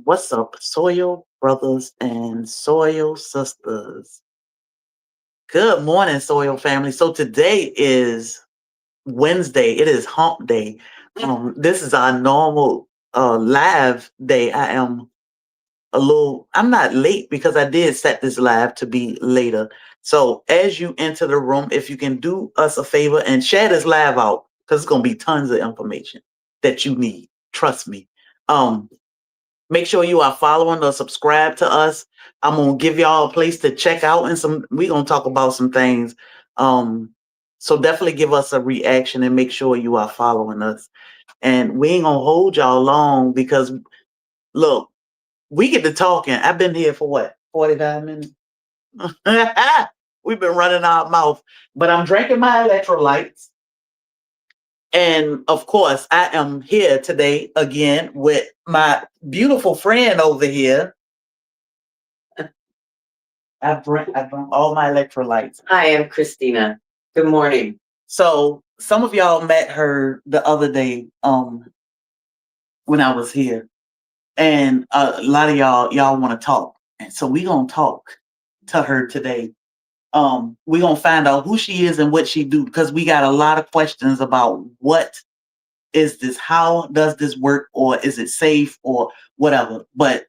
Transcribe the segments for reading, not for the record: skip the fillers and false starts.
What's up, soil brothers and soil sisters? Good morning, soil family. So today is Wednesday. It is hump day. This is our normal live day. I'm not late because I did set this live to be later. So as you enter the room, if you can do us a favor and share this live out, because it's gonna be tons of information that you need. Trust me. Um, Make sure you are following or subscribe to us. I'm gonna give y'all a place to check out and we're gonna talk about some things. Um, so definitely give us a reaction and make sure you are following us. And we ain't gonna hold y'all long because look, we get to talking. I've been here for what, 45 minutes? We've been running our mouth, but I'm drinking my electrolytes. And of course, I am here today again with my beautiful friend over here. I drank all my electrolytes. Hi, I'm Christina. Good morning. So some of y'all met her the other day when I was here. And a lot of y'all want to talk. And so we gonna talk to her today. We gonna find out who she is and what she do, because we got a lot of questions about what is this, how does this work, or is it safe or whatever. But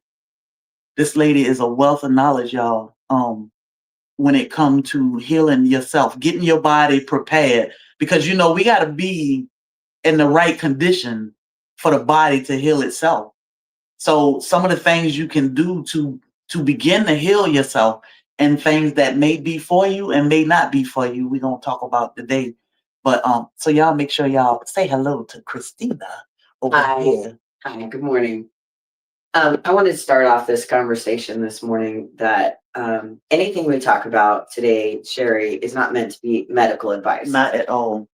this lady is a wealth of knowledge, y'all. When it comes to healing yourself, getting your body prepared, because we got to be in the right condition for the body to heal itself. So some of the things you can do to begin to heal yourself, and things that may be for you and may not be for you, we're gonna talk about today. But so y'all make sure y'all say hello to Christina over Hi. here. Hi, good morning. I wanted to start off this conversation this morning that anything we talk about today, Sherry, is not meant to be medical advice. Not at all.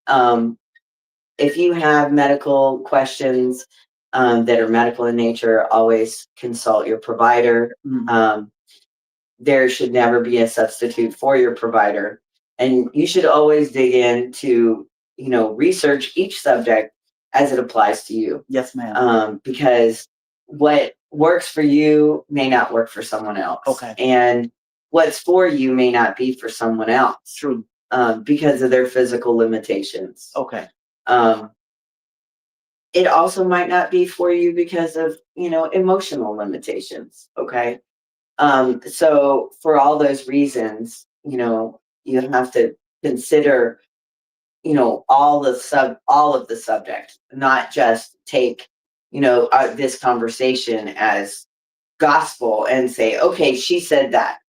If you have medical questions that are medical in nature, always consult your provider. There should never be a substitute for your provider. And you should always dig into, research each subject as it applies to you. Yes, ma'am. Because what works for you may not work for someone else. Okay. And what's for you may not be for someone else. True. Because of their physical limitations. Okay. It also might not be for you because of, emotional limitations. Okay. So for all those reasons, you have to consider, all of the subject, not just take, this conversation as gospel and say, okay, she said that.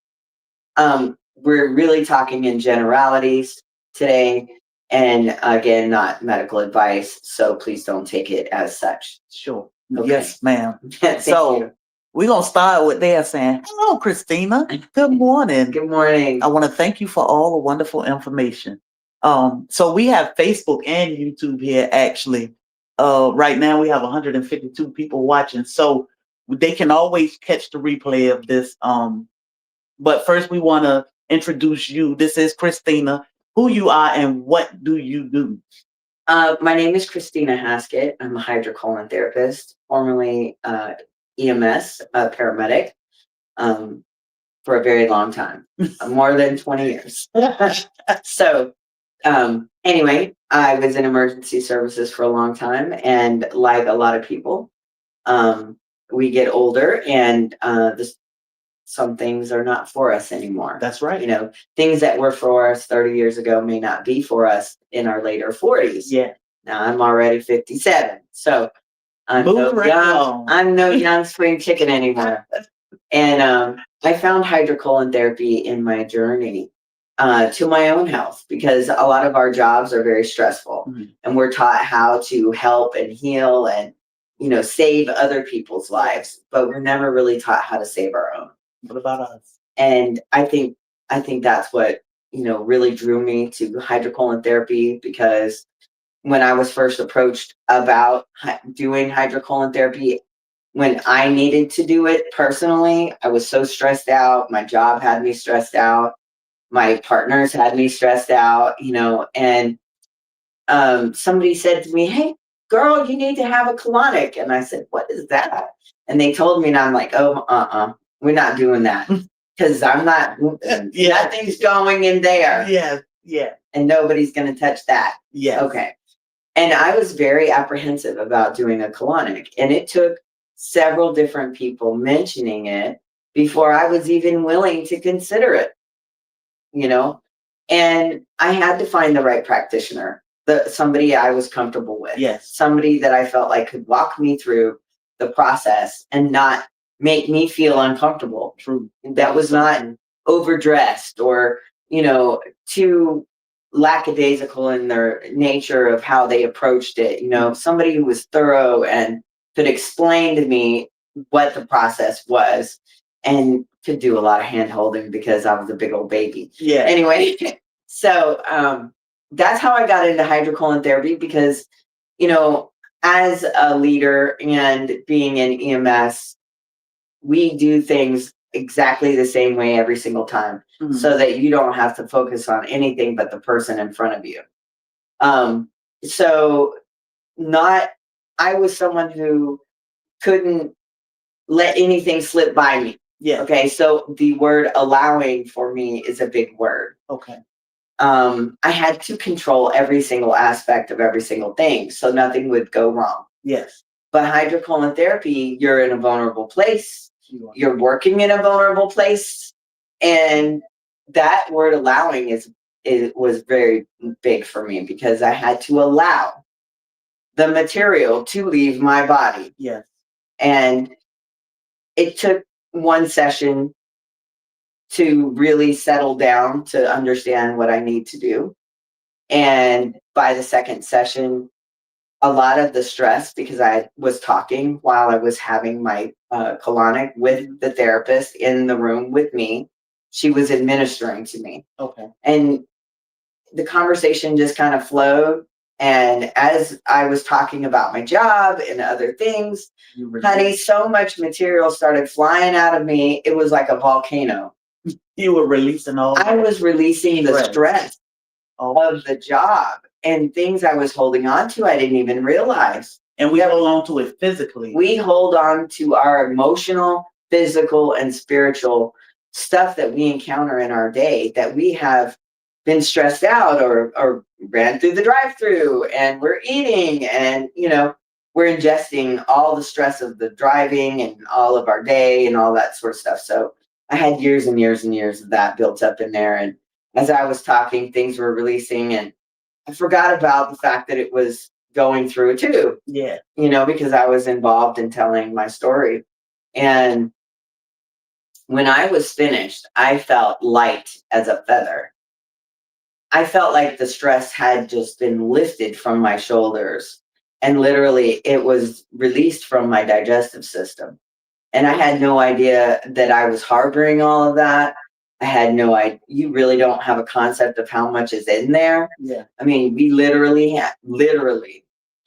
We're really talking in generalities today, and again, not medical advice. So please don't take it as such. Sure. Okay. Yes, ma'am. Thank So you. we're gonna start with there saying, hello, Christina. Good morning. Good morning. I want to thank you for all the wonderful information. So we have Facebook and YouTube here actually. Right now we have 152 people watching, so they can always catch the replay of this. But first we want to introduce you. This is Christina, who you are and what do you do? My name is Christina Haskett. I'm a hydrocolon therapist, formerly EMS paramedic, for a very long time, more than 20 years. So anyway, I was in emergency services for a long time, and like a lot of people, we get older, and some things are not for us anymore. That's right. Things that were for us 30 years ago may not be for us in our later 40s. Yeah. Now I'm already 57, so I'm I'm no young spring chicken anymore. And I found hydrocolon therapy in my journey to my own health, because a lot of our jobs are very stressful, and we're taught how to help and heal and save other people's lives, but we're never really taught how to save our own. What about us? And I think that's what really drew me to hydrocolon therapy, because when I was first approached about doing hydrocolon therapy, when I needed to do it personally, I was so stressed out. My job had me stressed out. My partners had me stressed out, and somebody said to me, hey, girl, you need to have a colonic. And I said, what is that? And they told me, and I'm like, oh, we're not doing that. Because I'm not, nothing's going in there. Yeah, yeah. And nobody's going to touch that. Yeah. Okay. And I was very apprehensive about doing a colonic. And it took several different people mentioning it before I was even willing to consider it, you know? And I had to find the right practitioner, somebody I was comfortable with. Yes. Somebody that I felt like could walk me through the process and not make me feel uncomfortable. True. That was not overdressed or, too lackadaisical in their nature of how they approached it. Somebody who was thorough and could explain to me what the process was and could do a lot of hand holding because I was a big old baby. Yeah. Anyway, so that's how I got into hydrocolon therapy because, as a leader and being in EMS, we do things exactly the same way every single time so that you don't have to focus on anything but the person in front of you. I was someone who couldn't let anything slip by me. Yeah. Okay. So the word allowing for me is a big word. Okay. I had to control every single aspect of every single thing so nothing would go wrong. Yes. But hydrocolon therapy, you're in a vulnerable place. You're working in a vulnerable place. And that word allowing was very big for me because I had to allow the material to leave my body. Yes. And it took one session to really settle down to understand what I need to do. And by the second session, a lot of the stress, because I was talking while I was having my colonic with the therapist in the room with me, she was administering to me. Okay. And the conversation just kind of flowed. And as I was talking about my job and other things, honey, so much material started flying out of me. It was like a volcano. You were releasing all. I was releasing the stress of the job and things I was holding on to. I didn't even realize. And we hold on to it physically. We hold on to our emotional, physical, and spiritual stuff that we encounter in our day that we have been stressed out or ran through the drive-through and we're eating and, we're ingesting all the stress of the driving and all of our day and all that sort of stuff. So I had years and years and years of that built up in there. And as I was talking, things were releasing and I forgot about the fact that it was going through it too. Yeah. Because I was involved in telling my story. And when I was finished, I felt light as a feather. I felt like the stress had just been lifted from my shoulders. And literally, it was released from my digestive system. And I had no idea that I was harboring all of that. I had no idea. You really don't have a concept of how much is in there. Yeah. I mean, we literally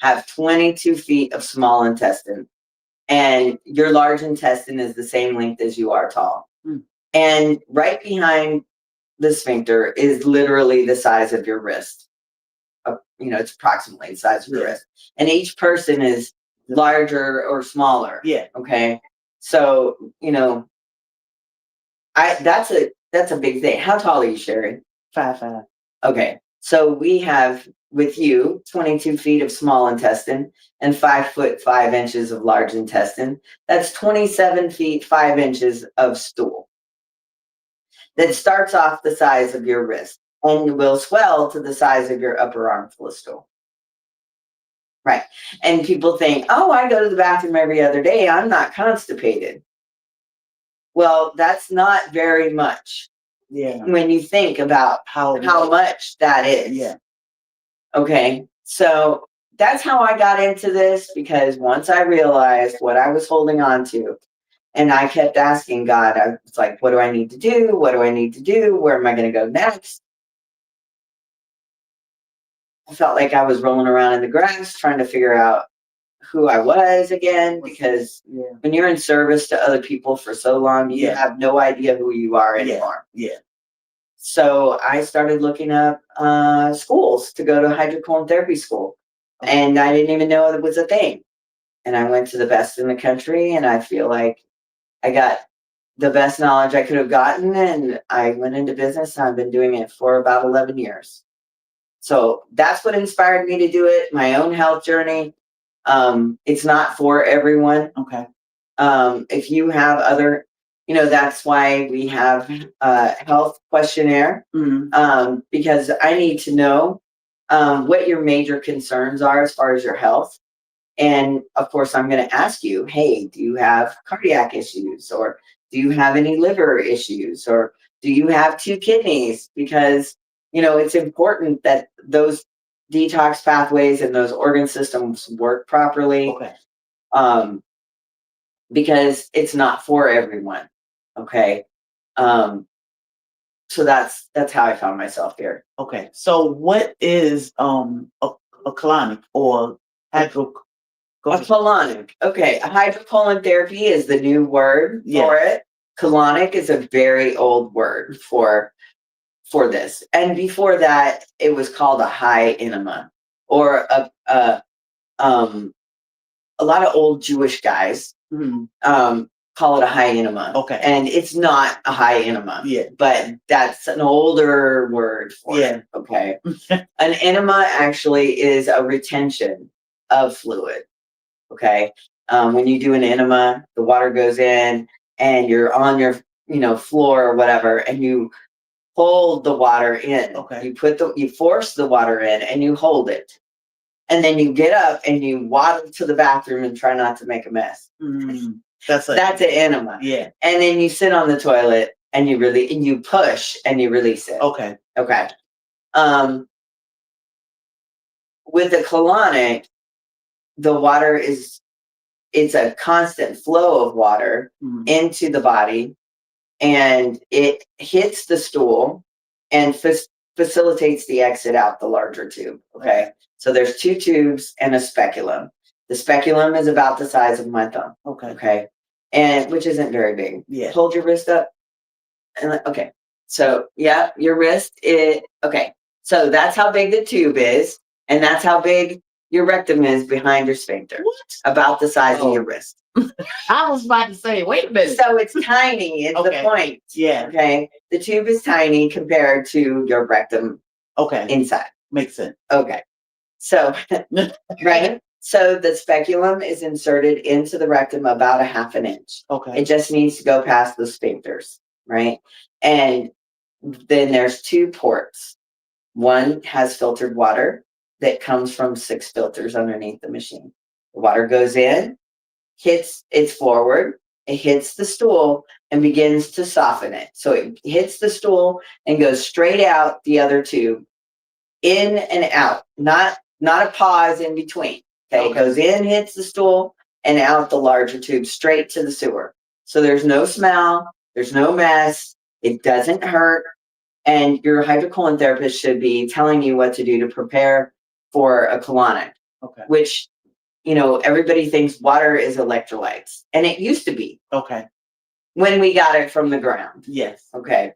have 22 feet of small intestine. And your large intestine is the same length as you are tall. And right behind the sphincter is literally the size of your wrist. It's approximately the size of your wrist. And each person is larger or smaller. Yeah. Okay. So, that's a big thing. How tall are you, Sherry? 5'5". Okay. So we have with you 22 feet of small intestine and 5'5" of large intestine. That's 27 feet 5 inches of stool. That starts off the size of your wrist and will swell to the size of your upper arm full of stool. Right. And people think, oh, I go to the bathroom every other day. I'm not constipated. Well, that's not very much. Yeah. When you think about how much that is. Yeah. Okay. So that's how I got into this, because once I realized what I was holding on to, and I kept asking God, I was like, what do I need to do? What do I need to do? Where am I going to go next? I felt like I was rolling around in the grass trying to figure out who I was again, because when you're in service to other people for so long, you have no idea who you are anymore. Yeah. So I started looking up schools to go to hydrocolon therapy school. and I didn't even know it was a thing. And I went to the best in the country, and I feel like I got the best knowledge I could have gotten, and I went into business, and I've been doing it for about 11 years. So that's what inspired me to do it, my own health journey. It's not for everyone. Okay. If you have other, that's why we have a health questionnaire, because I need to know what your major concerns are as far as your health. And of course, I'm going to ask you, hey, do you have cardiac issues? Or do you have any liver issues? Or do you have two kidneys? Because, it's important that those detox pathways and those organ systems work properly. Okay. Because it's not for everyone. Okay. So that's how I found myself here. Okay. So what is a colonic or hydro? A colonic. Okay. A hydrocolon therapy is the new word for it. Colonic is a very old word for this. And before that, it was called a high enema, or a lot of old Jewish guys call it a high enema. Okay. And it's not a high enema. Yeah. But that's an older word for it. Okay. An enema actually is a retention of fluid. Okay. When you do an enema, the water goes in and you're on your, floor or whatever, and you hold the water in. Okay. You force the water in and you hold it. And then you get up and you waddle to the bathroom and try not to make a mess. That's an enema. Yeah. And then you sit on the toilet and you push and you release it. Okay. Okay. With the colonic, the water it's a constant flow of water into the body, and it hits the stool and facilitates the exit out the larger tube. Okay. So there's two tubes and a speculum. The speculum is about the size of my thumb. Okay. Okay. And which isn't very big. Yeah. Hold your wrist up. And okay. So yeah, your wrist okay. So that's how big the tube is, and that's how big your rectum is behind your sphincter. What? About the size of your wrist. I was about to say, wait a minute. So it's tiny, is the point. Yeah. Okay. The tube is tiny compared to your rectum. Okay. Inside. Makes sense. Okay. So, right. So the speculum is inserted into the rectum about a half an inch. Okay. It just needs to go past the sphincters, right? And then there's two ports. One has filtered water that comes from 6 filters underneath the machine. The water goes in, it's forward, it hits the stool and begins to soften it. So it hits the stool and goes straight out the other tube, in and out, not a pause in between. Okay. It goes in, hits the stool, and out the larger tube, straight to the sewer. So there's no smell, there's no mess, it doesn't hurt. And your hydrocolon therapist should be telling you what to do to prepare for a colonic. Okay. Which, everybody thinks water is electrolytes. And it used to be. Okay. When we got it from the ground. Yes. Okay.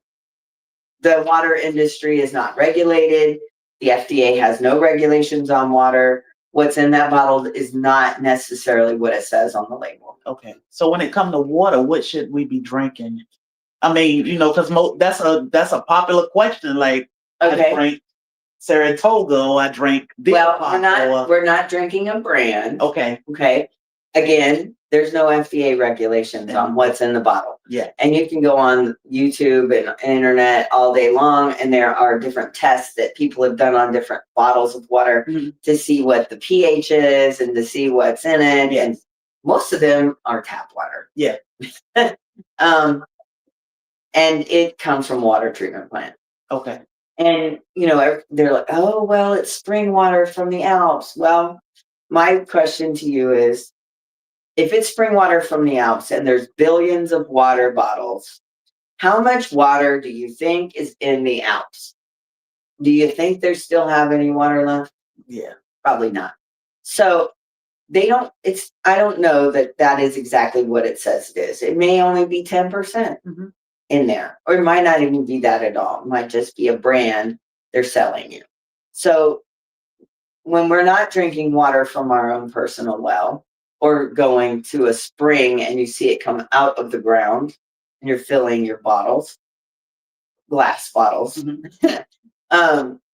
The water industry is not regulated. The FDA has no regulations on water. What's in that bottle is not necessarily what it says on the label. Okay. So when it comes to water, what should we be drinking? I mean, because that's a popular question. Like, okay. I drink Saratoga, or I drink. Well, we're not drinking a brand. Okay. Okay. Again, there's no FDA regulations on what's in the bottle. Yeah. And you can go on YouTube and internet all day long, and there are different tests that people have done on different bottles of water to see what the pH is and to see what's in it. Yeah. And most of them are tap water. Yeah. And it comes from water treatment plant. Okay. And, they're like, oh, well, it's spring water from the Alps. Well, my question to you is, if it's spring water from the Alps and there's billions of water bottles, how much water do you think is in the Alps? Do you think they still have any water left? Yeah. Probably not. So I don't know that is exactly what it says it is. It may only be 10%. In there, or it might not even be that at all. It might just be a brand they're selling you. So when we're not drinking water from our own personal well or going to a spring and you see it come out of the ground and you're filling your bottles, glass bottles,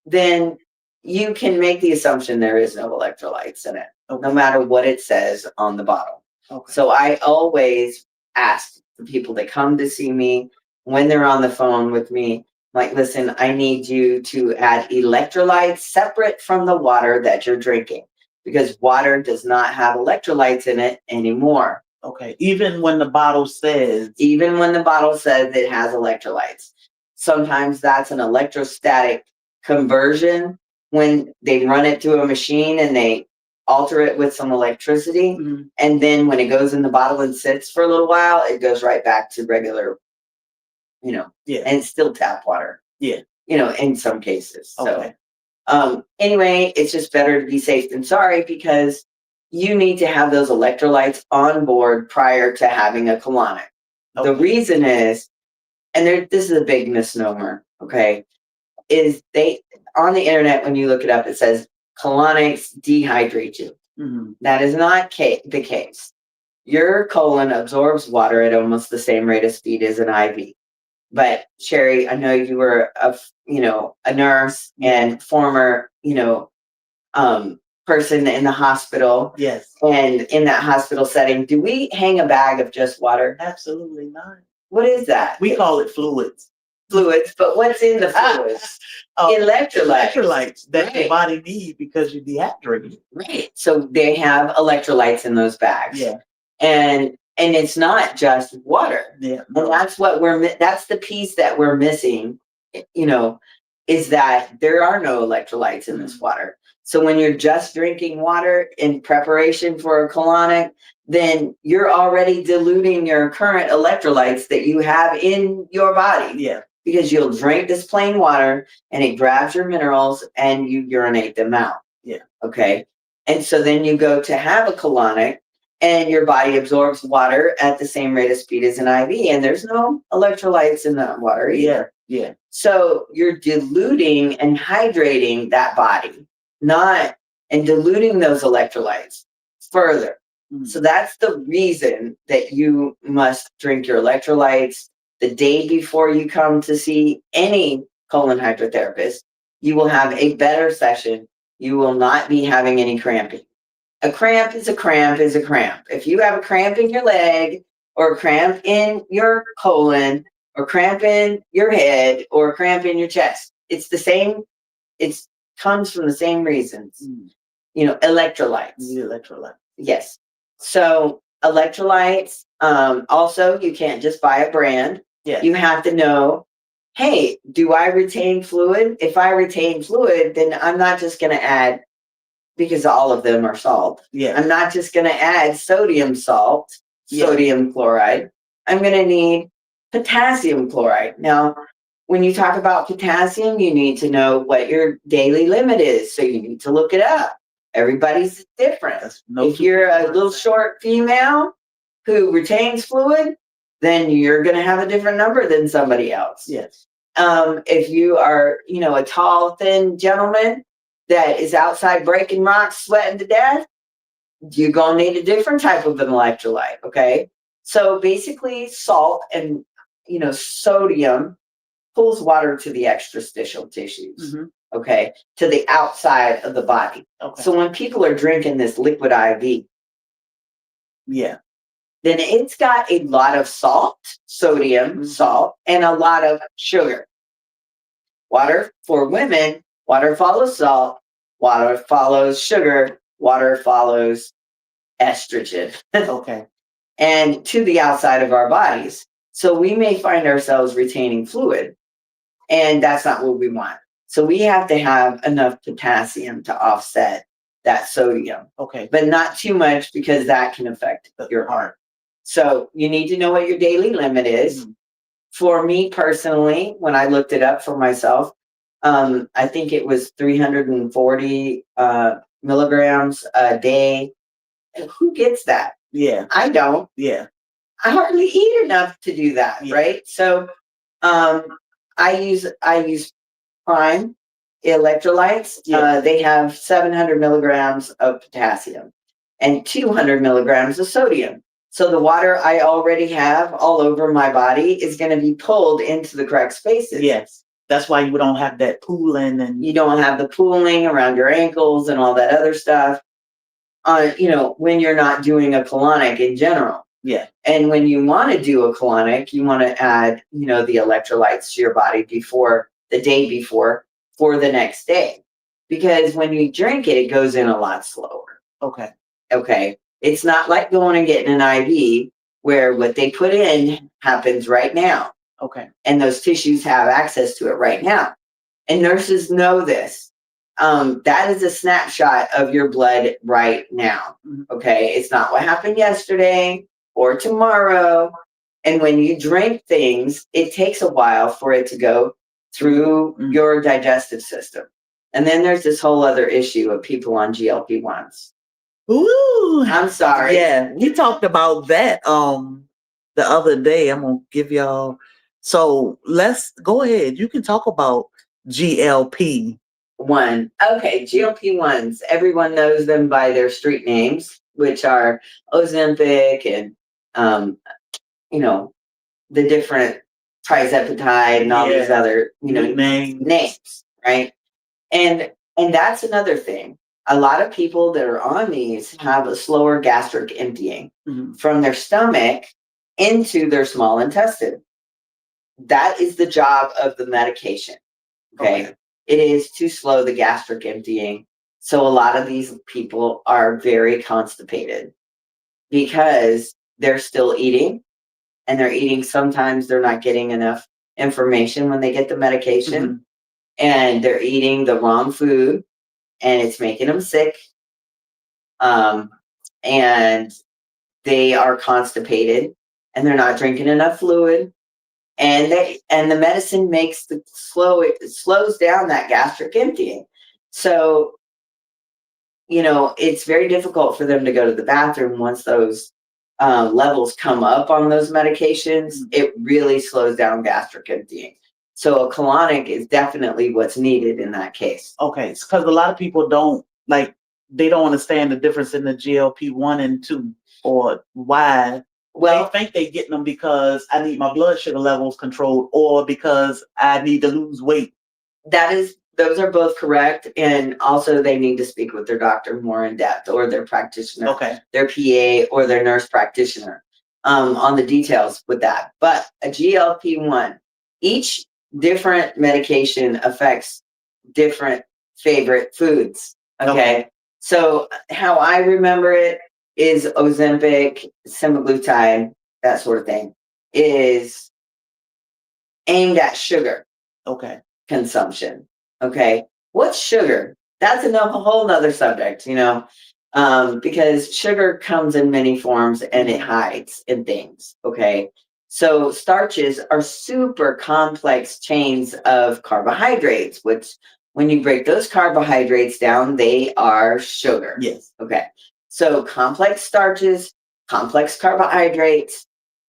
then you can make the assumption there is no electrolytes in it, no matter what it says on the bottle. Okay. So I always ask the people that come to see me when they're on the phone with me, like, listen, I need you to add electrolytes separate from the water that you're drinking, because water does not have electrolytes in it anymore. Okay. Even when the bottle says it has electrolytes. Sometimes that's an electrostatic conversion when they run it through a machine and they alter it with some electricity. And then when it goes in the bottle and sits for a little while, it goes right back to regular, and it's still tap water. In some cases. Okay. So anyway, it's just better to be safe than sorry, because you need to have those electrolytes on board prior to having a colonic. The reason is, and this is a big misnomer, okay, is they, on the internet, when you look it up, it says colonics dehydrate you. That is not the case. Your colon absorbs water at almost the same rate of speed as an IV. But Sherry, I know you were a nurse and former, person in the hospital. Yes. And in that hospital setting, do we hang a bag of just water? Absolutely not. What is that? We call it fluids. Fluids, but what's in the fluids? Electrolytes. Electrolytes that your body needs because you're dehydrated. Right. So they have electrolytes in those bags. Yeah. And it's not just water. Yeah. And that's what that's the piece that we're missing, is that there are no electrolytes in this water. So when you're just drinking water in preparation for a colonic, then you're already diluting your current electrolytes that you have in your body. Yeah. Because you'll drink this plain water and it grabs your minerals and you urinate them out. Yeah. Okay. And so then you go to have a colonic and your body absorbs water at the same rate of speed as an IV, and there's no electrolytes in that water either. Yeah. So you're diluting and hydrating that body, and diluting those electrolytes further. So that's the reason that you must drink your electrolytes the day before you come to see any colon hydrotherapist. You will have a better session. You will not be having any cramping. A cramp is a cramp is a cramp. If you have a cramp in your leg, or a cramp in your colon, or cramp in your head, or a cramp in your chest, it's the same. It comes from the same reasons. Electrolytes. Electrolytes. Yes. So electrolytes, also, you can't just buy a brand. Yeah. You have to know, hey, do I retain fluid? If I retain fluid, then I'm not just going to add, because all of them are salt. Yeah. I'm not just going to add sodium salt, sodium chloride. I'm going to need potassium chloride. Now, when you talk about potassium, you need to know what your daily limit is. So you need to look it up. Everybody's different. If you're a little short female who retains fluid, then you're going to have a different number than somebody else. Yes. If you are, a tall, thin gentleman that is outside breaking rocks, sweating to death, you're going to need a different type of an electrolyte. Okay. So basically salt and, sodium pulls water to the extrastitial tissues. Okay. To the outside of the body. Okay. So when people are drinking this liquid IV, then it's got a lot of salt, sodium, salt, and a lot of sugar. Water for women, water follows salt, water follows sugar, water follows estrogen. Okay. And to the outside of our bodies. So we may find ourselves retaining fluid, and that's not what we want. So we have to have enough potassium to offset that sodium. Okay. But not too much, because that can affect your heart. So you need to know what your daily limit is. For me personally, when I looked it up for myself, I think it was 340 milligrams a day. And who gets that? Yeah. I don't. Yeah. I hardly eat enough to do that, right? So I use Prime, electrolytes, Yeah. they have 700 milligrams of potassium and 200 milligrams of sodium. So the water I already have all over my body is going to be pulled into the correct spaces. Yes. That's why you don't have that pooling and You don't have the pooling around your ankles and all that other stuff. When you're not doing a colonic in general. yeah. And when you want to do a colonic, you want to add, the electrolytes to your body before the day before for the next day. Because when you drink it, it goes in a lot slower. Okay. Okay. It's not like going and getting an IV where what they put in happens right now. Okay. And those tissues have access to it right now. And nurses know this. That is a snapshot of your blood right now. Okay. It's not what happened yesterday or tomorrow. And when you drink things, it takes a while for it to go through your digestive system. And then there's this whole other issue of people on GLP-1s. Ooh. I'm sorry. Yeah, we talked about that the other day. I'm gonna give y'all. So let's go ahead. You can talk about GLP. Okay, GLP-1s. Everyone knows them by their street names, which are Ozempic and the different trizepatide and all these other names, right? And that's another thing. A lot of people that are on these have a slower gastric emptying from their stomach into their small intestine. That is the job of the medication. Okay. It is to slow the gastric emptying. So a lot of these people are very constipated because they're still eating, and they're eating. Sometimes they're not getting enough information when they get the medication, and they're eating the wrong food, and it's making them sick. And they are constipated, and they're not drinking enough fluid. And the medicine it slows down that gastric emptying. So, it's very difficult for them to go to the bathroom once those levels come up on those medications. It really slows down gastric emptying. So a colonic is definitely what's needed in that case. Okay, because a lot of people they don't understand the difference in the GLP-1 and 2, or why. Well, they think they're getting them because I need my blood sugar levels controlled, or because I need to lose weight. Those are both correct. And also they need to speak with their doctor more in depth, or their practitioner, their PA or their nurse practitioner, on the details with that. But a GLP-1, each different medication affects different favorite foods. Okay. So how I remember it is Ozempic, semaglutide, that sort of thing, is aimed at sugar consumption. Okay. What's sugar? That's a whole nother subject, because sugar comes in many forms and it hides in things. Okay. So starches are super complex chains of carbohydrates, which when you break those carbohydrates down, they are sugar. Yes. Okay. So complex starches, complex carbohydrates,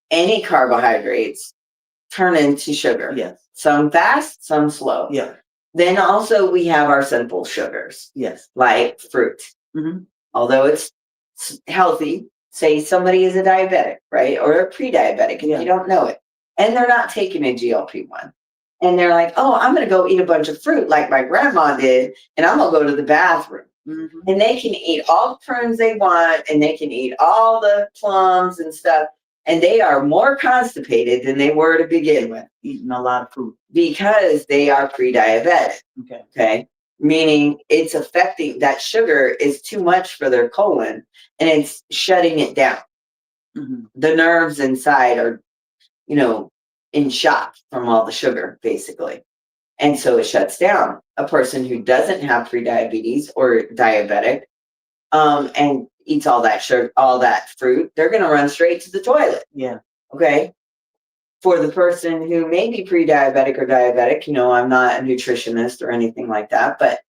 any carbohydrates turn into sugar. Yes. Some fast, some slow. Yeah. Then also we have our simple sugars. Yes. Like fruit. Although it's healthy, say somebody is a diabetic, right? Or a pre-diabetic, if you don't know it. And they're not taking a GLP-1. And they're like, oh, I'm going to go eat a bunch of fruit like my grandma did, and I'm going to go to the bathroom. And they can eat all the prunes they want, and they can eat all the plums and stuff. And they are more constipated than they were to begin with. Eating a lot of fruit. Because they are pre-diabetic. Okay. Meaning it's affecting, that sugar is too much for their colon, and it's shutting it down. The nerves inside are, in shock from all the sugar, basically. And so it shuts down. A person who doesn't have prediabetes or diabetic, and eats all that sugar, all that fruit, they're going to run straight to the toilet. Yeah. Okay. For the person who may be pre-diabetic or diabetic, I'm not a nutritionist or anything like that, but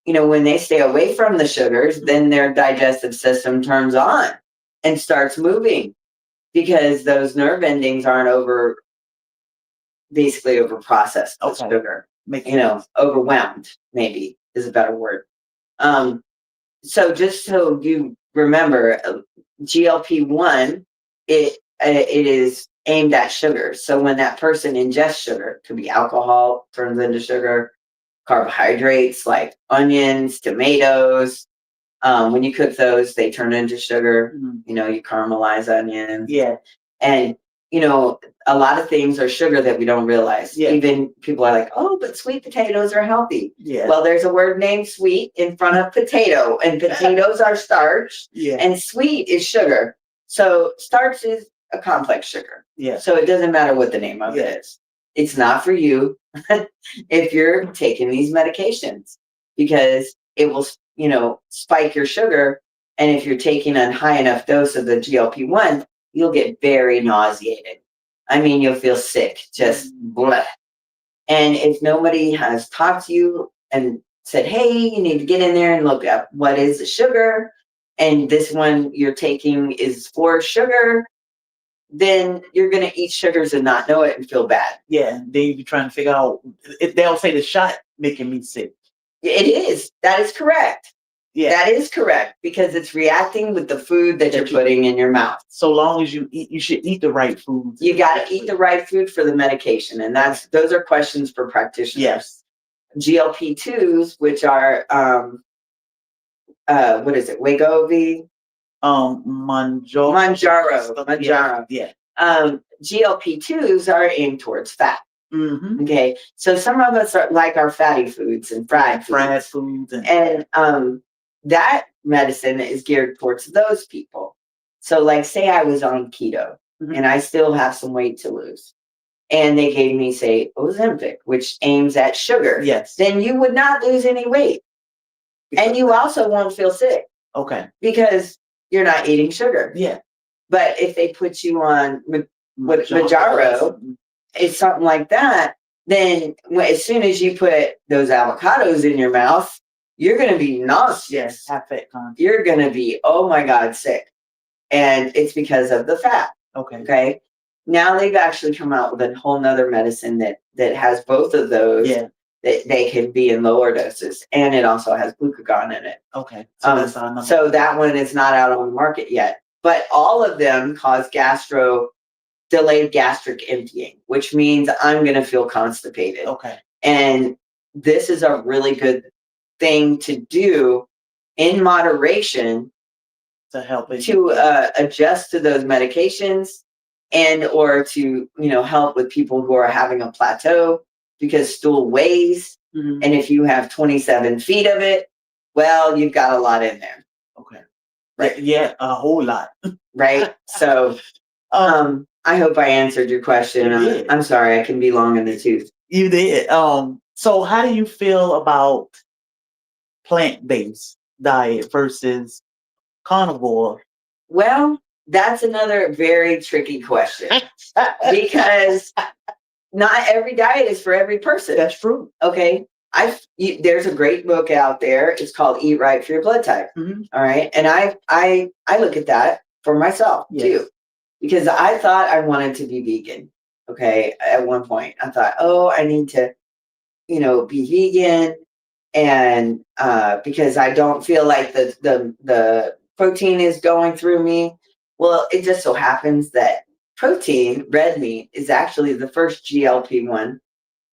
when they stay away from the sugars, then their digestive system turns on and starts moving, because those nerve endings aren't over processed with sugar. overwhelmed, maybe is a better word. So just so you remember, GLP-1, it is aimed at sugar. So when that person ingests sugar, could be alcohol, turns into sugar, carbohydrates like onions, tomatoes. When you cook those, they turn into sugar. You caramelize onions. Yeah. And, a lot of things are sugar that we don't realize. Yeah. Even people are like, oh, but sweet potatoes are healthy. Yeah. Well, there's a word named sweet in front of potato, and potatoes are starch, and sweet is sugar. So starch is a complex sugar. Yeah. So it doesn't matter what the name of it is. It's not for you if you're taking these medications, because it will, spike your sugar. And if you're taking a high enough dose of the GLP-1, you'll get very nauseated. I mean, you'll feel sick, just blah. And if nobody has talked to you and said, hey, you need to get in there and look up what is the sugar, and this one you're taking is for sugar, then you're going to eat sugars and not know it and feel bad. Yeah, then you be trying to figure out, if they'll say the shot making me sick. It is. That is correct. Yeah. That is correct, because it's reacting with the food that you're putting in your mouth. So long as you eat, you should eat the right food. You got to eat the right food for the medication. And those are questions for practitioners. Yes. GLP-2s, which are, what is it? Wegovy? Manjaro. Yeah. GLP-2s are aimed towards fat. Mm-hmm. Okay. So some of us are like our fatty foods and fried foods. And that medicine is geared towards those people. So like, say I was on keto and I still have some weight to lose, and they gave me, say, Ozempic, which aims at sugar. Yes. Then you would not lose any weight. And you also won't feel sick. Okay. Because you're not eating sugar. Yeah. But if they put you on Manjaro, it's something like that, then as soon as you put those avocados in your mouth, you're going to be nauseous. Yes, have fat content. You're going to be, oh my God, sick. And it's because of the fat. Okay. Now they've actually come out with a whole nother medicine that has both of those. Yeah. That they can be in lower doses, and it also has glucagon in it. Okay. So that one is not out on the market yet. But all of them cause delayed gastric emptying, which means I'm going to feel constipated. Okay. And this is a really good thing to do in moderation to help adjust to those medications, and or to help with people who are having a plateau, because stool weighs. And if you have 27 feet of it, well, you've got a lot in there. Okay. Right. Yeah, a whole lot. Right. So I hope I answered your question. I'm sorry, I can be long in the tooth. You did. So how do you feel about plant-based diet versus carnivore? Well, that's another very tricky question. Because not every diet is for every person. That's true. Okay. There's a great book out there. It's called Eat Right for Your Blood Type. All right. And I look at that for myself too, because I thought I wanted to be vegan. Okay. At one point I thought, oh, I need to, be vegan. And, because I don't feel like the protein is going through me. Well, it just so happens that protein, red meat, is actually the first GLP-1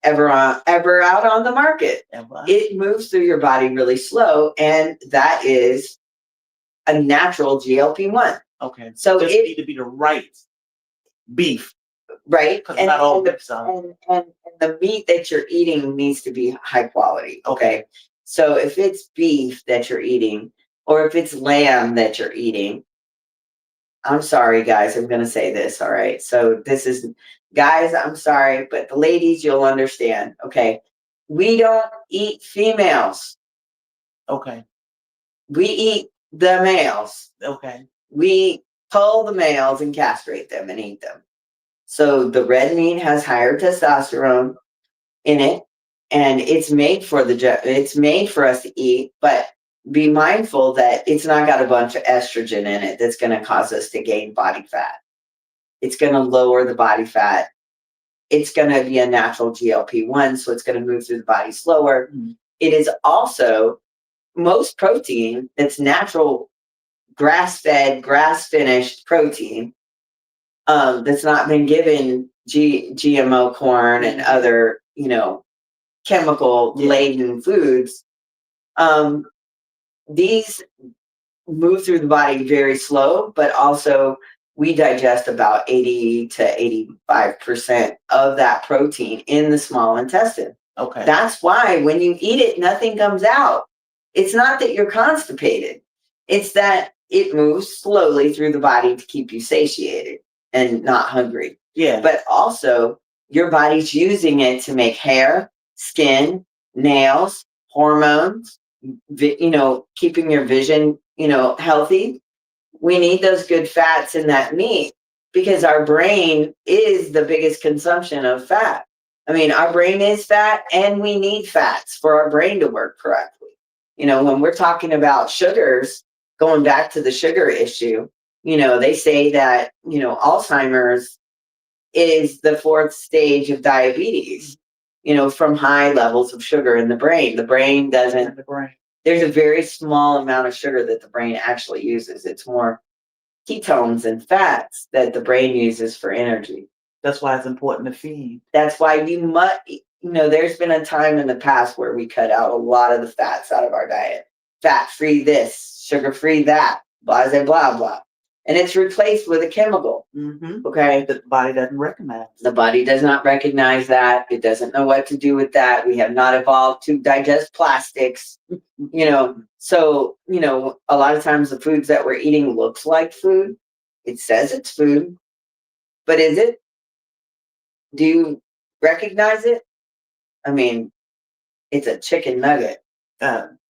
ever out on the market. It moves through your body really slow, and that is a natural GLP-1. Okay. So it need to be the right beef. Right. And the meat that you're eating needs to be high quality. Okay. So if it's beef that you're eating, or if it's lamb that you're eating, I'm sorry, guys, I'm going to say this. All right. So guys, I'm sorry, but the ladies, you'll understand. Okay. We don't eat females. Okay. We eat the males. Okay. We pull the males and castrate them and eat them. So the red meat has higher testosterone in it, and it's made for us to eat, but be mindful that it's not got a bunch of estrogen in it that's going to cause us to gain body fat. It's going to lower the body fat it's going to be a natural GLP-1, so it's going to move through the body slower. It is also most protein that's natural, grass-fed, grass-finished protein that's not been given GMO corn and other, chemical laden foods. These move through the body very slow, but also we digest about 80 to 85% of that protein in the small intestine. Okay. That's why when you eat it, nothing comes out. It's not that you're constipated. It's that it moves slowly through the body to keep you satiated and not hungry. Yeah. But also your body's using it to make hair, skin, nails, hormones, keeping your vision, healthy. We need those good fats in that meat because our brain is the biggest consumption of fat. I mean, our brain is fat and we need fats for our brain to work correctly. When we're talking about sugars, going back to the sugar issue, they say that, Alzheimer's is the 4th stage of diabetes, from high levels of sugar in the brain. The brain doesn't, there's a very small amount of sugar that the brain actually uses. It's more ketones and fats that the brain uses for energy. That's why it's important to feed. That's why you must, there's been a time in the past where we cut out a lot of the fats out of our diet. Fat-free this, sugar-free that, blah, blah, blah, blah. And it's replaced with a chemical. Okay. The body doesn't recognize. The body does not recognize that. It doesn't know what to do with that. We have not evolved to digest plastics, So, a lot of times the foods that we're eating looks like food. It says it's food, but is it? Do you recognize it? I mean, it's a chicken nugget.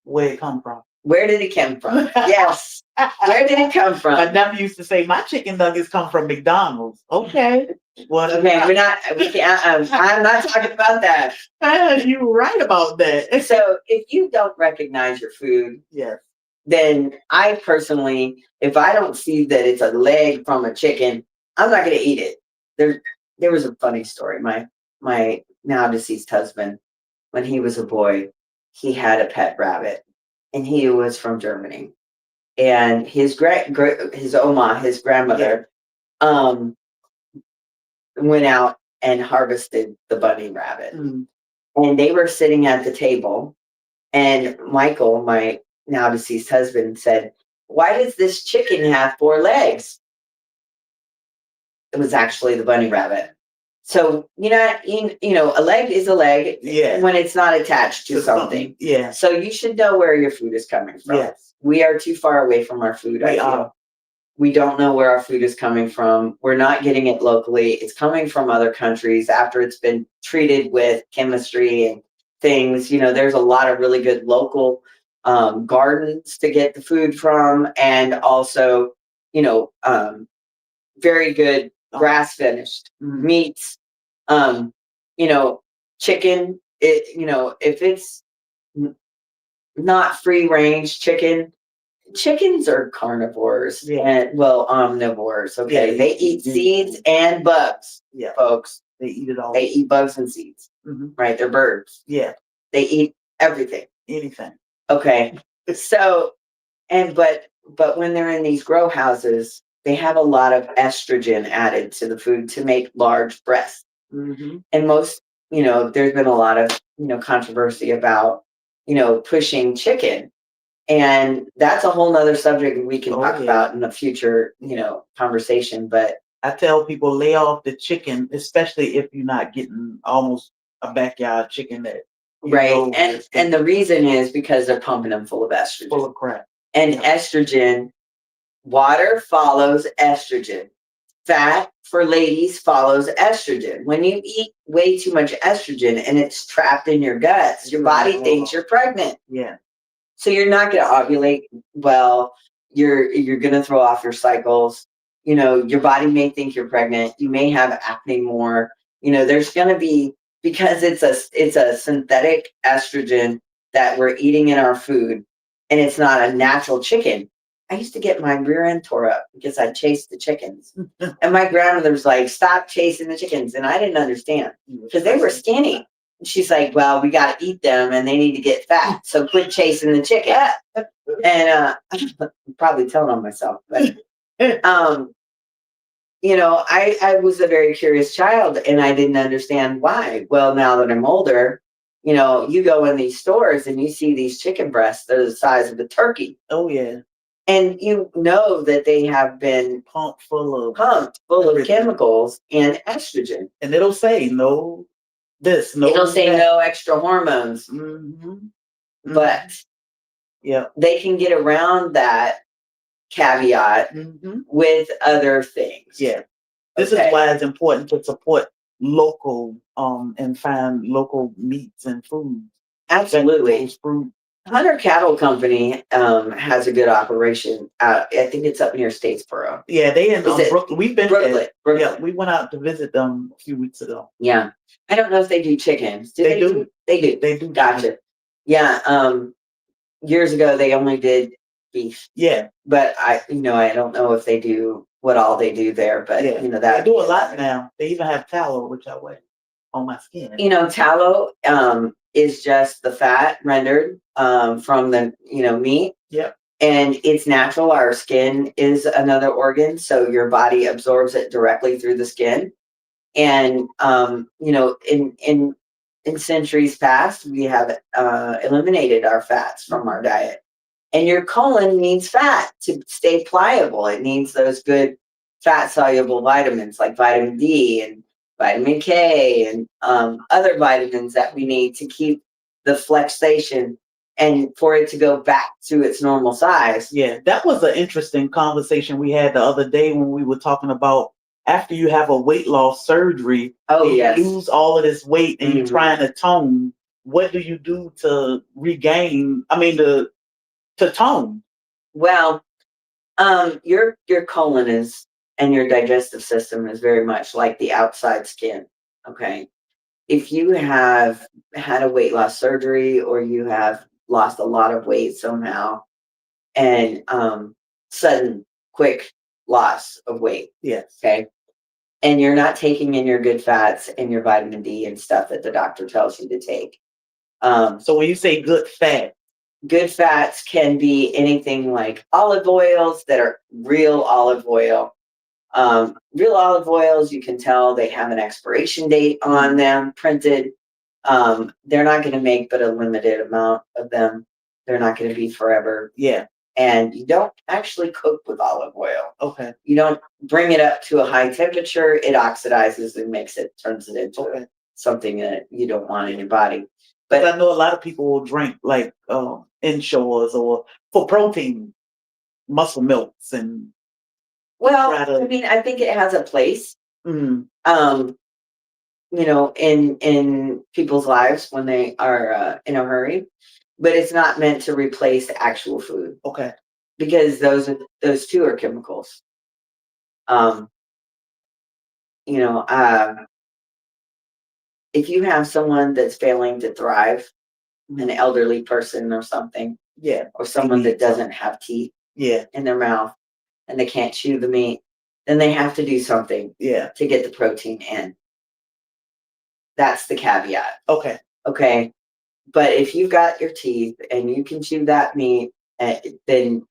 Where it come from? Where did it come from? Yes. Where did it come from? My nephew used to say, my chicken nuggets come from McDonald's. Okay. Well, okay, I'm not talking about that. You're right about that. So if you don't recognize your food, then I personally, if I don't see that it's a leg from a chicken, I'm not going to eat it. There was a funny story. My now deceased husband, when he was a boy, he had a pet rabbit. And he was from Germany, and his Oma, his grandmother, went out and harvested the bunny rabbit. And they were sitting at the table, and Michael, my now deceased husband, said, "Why does this chicken have 4 legs?" It was actually the bunny rabbit. So, a leg is a leg when it's not attached to something. Yeah. So you should know where your food is coming from. Yes. We are too far away from our food. We don't know where our food is coming from. We're not getting it locally. It's coming from other countries after it's been treated with chemistry and things. There's a lot of really good local gardens to get the food from, and also, very good grass finished meats. Chicken, if it's not free range chickens are carnivores and omnivores. Okay. They eat seeds and bugs. Yeah. Folks. They eat it all. They eat bugs and seeds. Right. They're birds. Yeah. They eat everything. Anything. Okay. So, but when they're in these grow houses, they have a lot of estrogen added to the food to make large breasts. And most, there's been a lot of, controversy about, pushing chicken. And that's a whole nother subject we can talk about in a future, conversation. But I tell people, lay off the chicken, especially if you're not getting almost a backyard chicken that. And the reason is because they're pumping them full of estrogen. Full of crap. And estrogen, water follows estrogen. Fat for ladies follows estrogen. When you eat way too much estrogen and it's trapped in your guts, your body thinks you're pregnant. Yeah. So you're not going to ovulate well. You're going to throw off your cycles. Your body may think you're pregnant. You may have acne more. There's going to be, because it's a synthetic estrogen that we're eating in our food, and it's not a natural chicken. I used to get my rear end tore up because I chased the chickens. And my grandmother was like, stop chasing the chickens. And I didn't understand because they were skinny. And she's like, well, we got to eat them and they need to get fat. So quit chasing the chicken. And I'm probably telling on myself. But, I was a very curious child and I didn't understand why. Well, now that I'm older, you go in these stores and you see these chicken breasts, they're the size of a turkey. Oh, yeah. And you know that they have been pumped full of chemicals and estrogen. And it'll say no this, no It'll say that. no extra hormones. But they can get around that caveat with other things. Yeah. This is why it's important to support local and find local meats and foods. Absolutely. Fruit. Hunter Cattle Company has a good operation. I think it's up near Statesboro. Yeah, they in Brooklyn. We've been Brooklyn. Yeah, we went out to visit them a few weeks ago. Yeah, I don't know if they do chickens. They do. They do. They do. Gotcha. Yeah. Years ago they only did beef. Yeah, but I don't know if they do what all they do there. But they do a lot now. They even have tallow, which I wear on my skin. Tallow is just the fat rendered from the meat. Yep. And it's natural. Our skin is another organ, so your body absorbs it directly through the skin. And in centuries past, we have eliminated our fats from our diet. And your colon needs fat to stay pliable. It needs those good fat soluble vitamins like vitamin D and vitamin K and other vitamins that we need to keep the flexation and for it to go back to its normal size. Yeah, that was an interesting conversation we had the other day when we were talking about after you have a weight loss surgery, you lose all of this weight and you're trying to tone. What do you do to regain? To tone? Well, your colon is and your digestive system is very much like the outside skin. Okay. If you have had a weight loss surgery or you have lost a lot of weight somehow and sudden quick loss of weight. Yes. Okay. And you're not taking in your good fats and your vitamin D and stuff that the doctor tells you to take. So when you say good fats can be anything like olive oils that are real olive oil. Real olive oils, you can tell they have an expiration date on them printed. They're not going to make but a limited amount of them. They're not going to be forever. Yeah. And you don't actually cook with olive oil. Okay. You don't bring it up to a high temperature. It oxidizes and turns it into something that you don't want in your body. But I know a lot of people will drink like Ensures or for protein, muscle milks and. Well, I think it has a place. In people's lives when they are in a hurry, but it's not meant to replace the actual food. Okay. Because those two are chemicals. If you have someone that's failing to thrive, an elderly person or something, or someone that doesn't have teeth, in their mouth, and they can't chew the meat, then they have to do something, to get the protein in. That's the caveat. Okay. Okay. But if you've got your teeth and you can chew that meat, then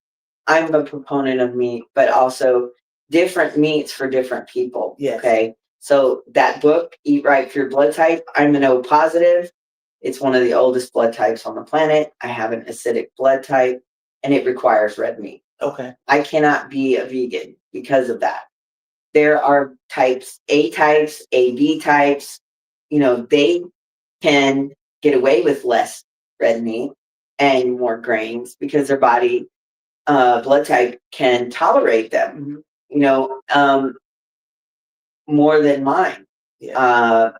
I'm a proponent of meat, but also different meats for different people. Yes. Okay. So that book, Eat Right for Your Blood Type, I'm an O positive. It's one of the oldest blood types on the planet. I have an acidic blood type and it requires red meat. Okay. I cannot be a vegan because of that. There are types, A types, AB types. They can get away with less red meat and more grains because their body blood type can tolerate them, more than mine. Yeah.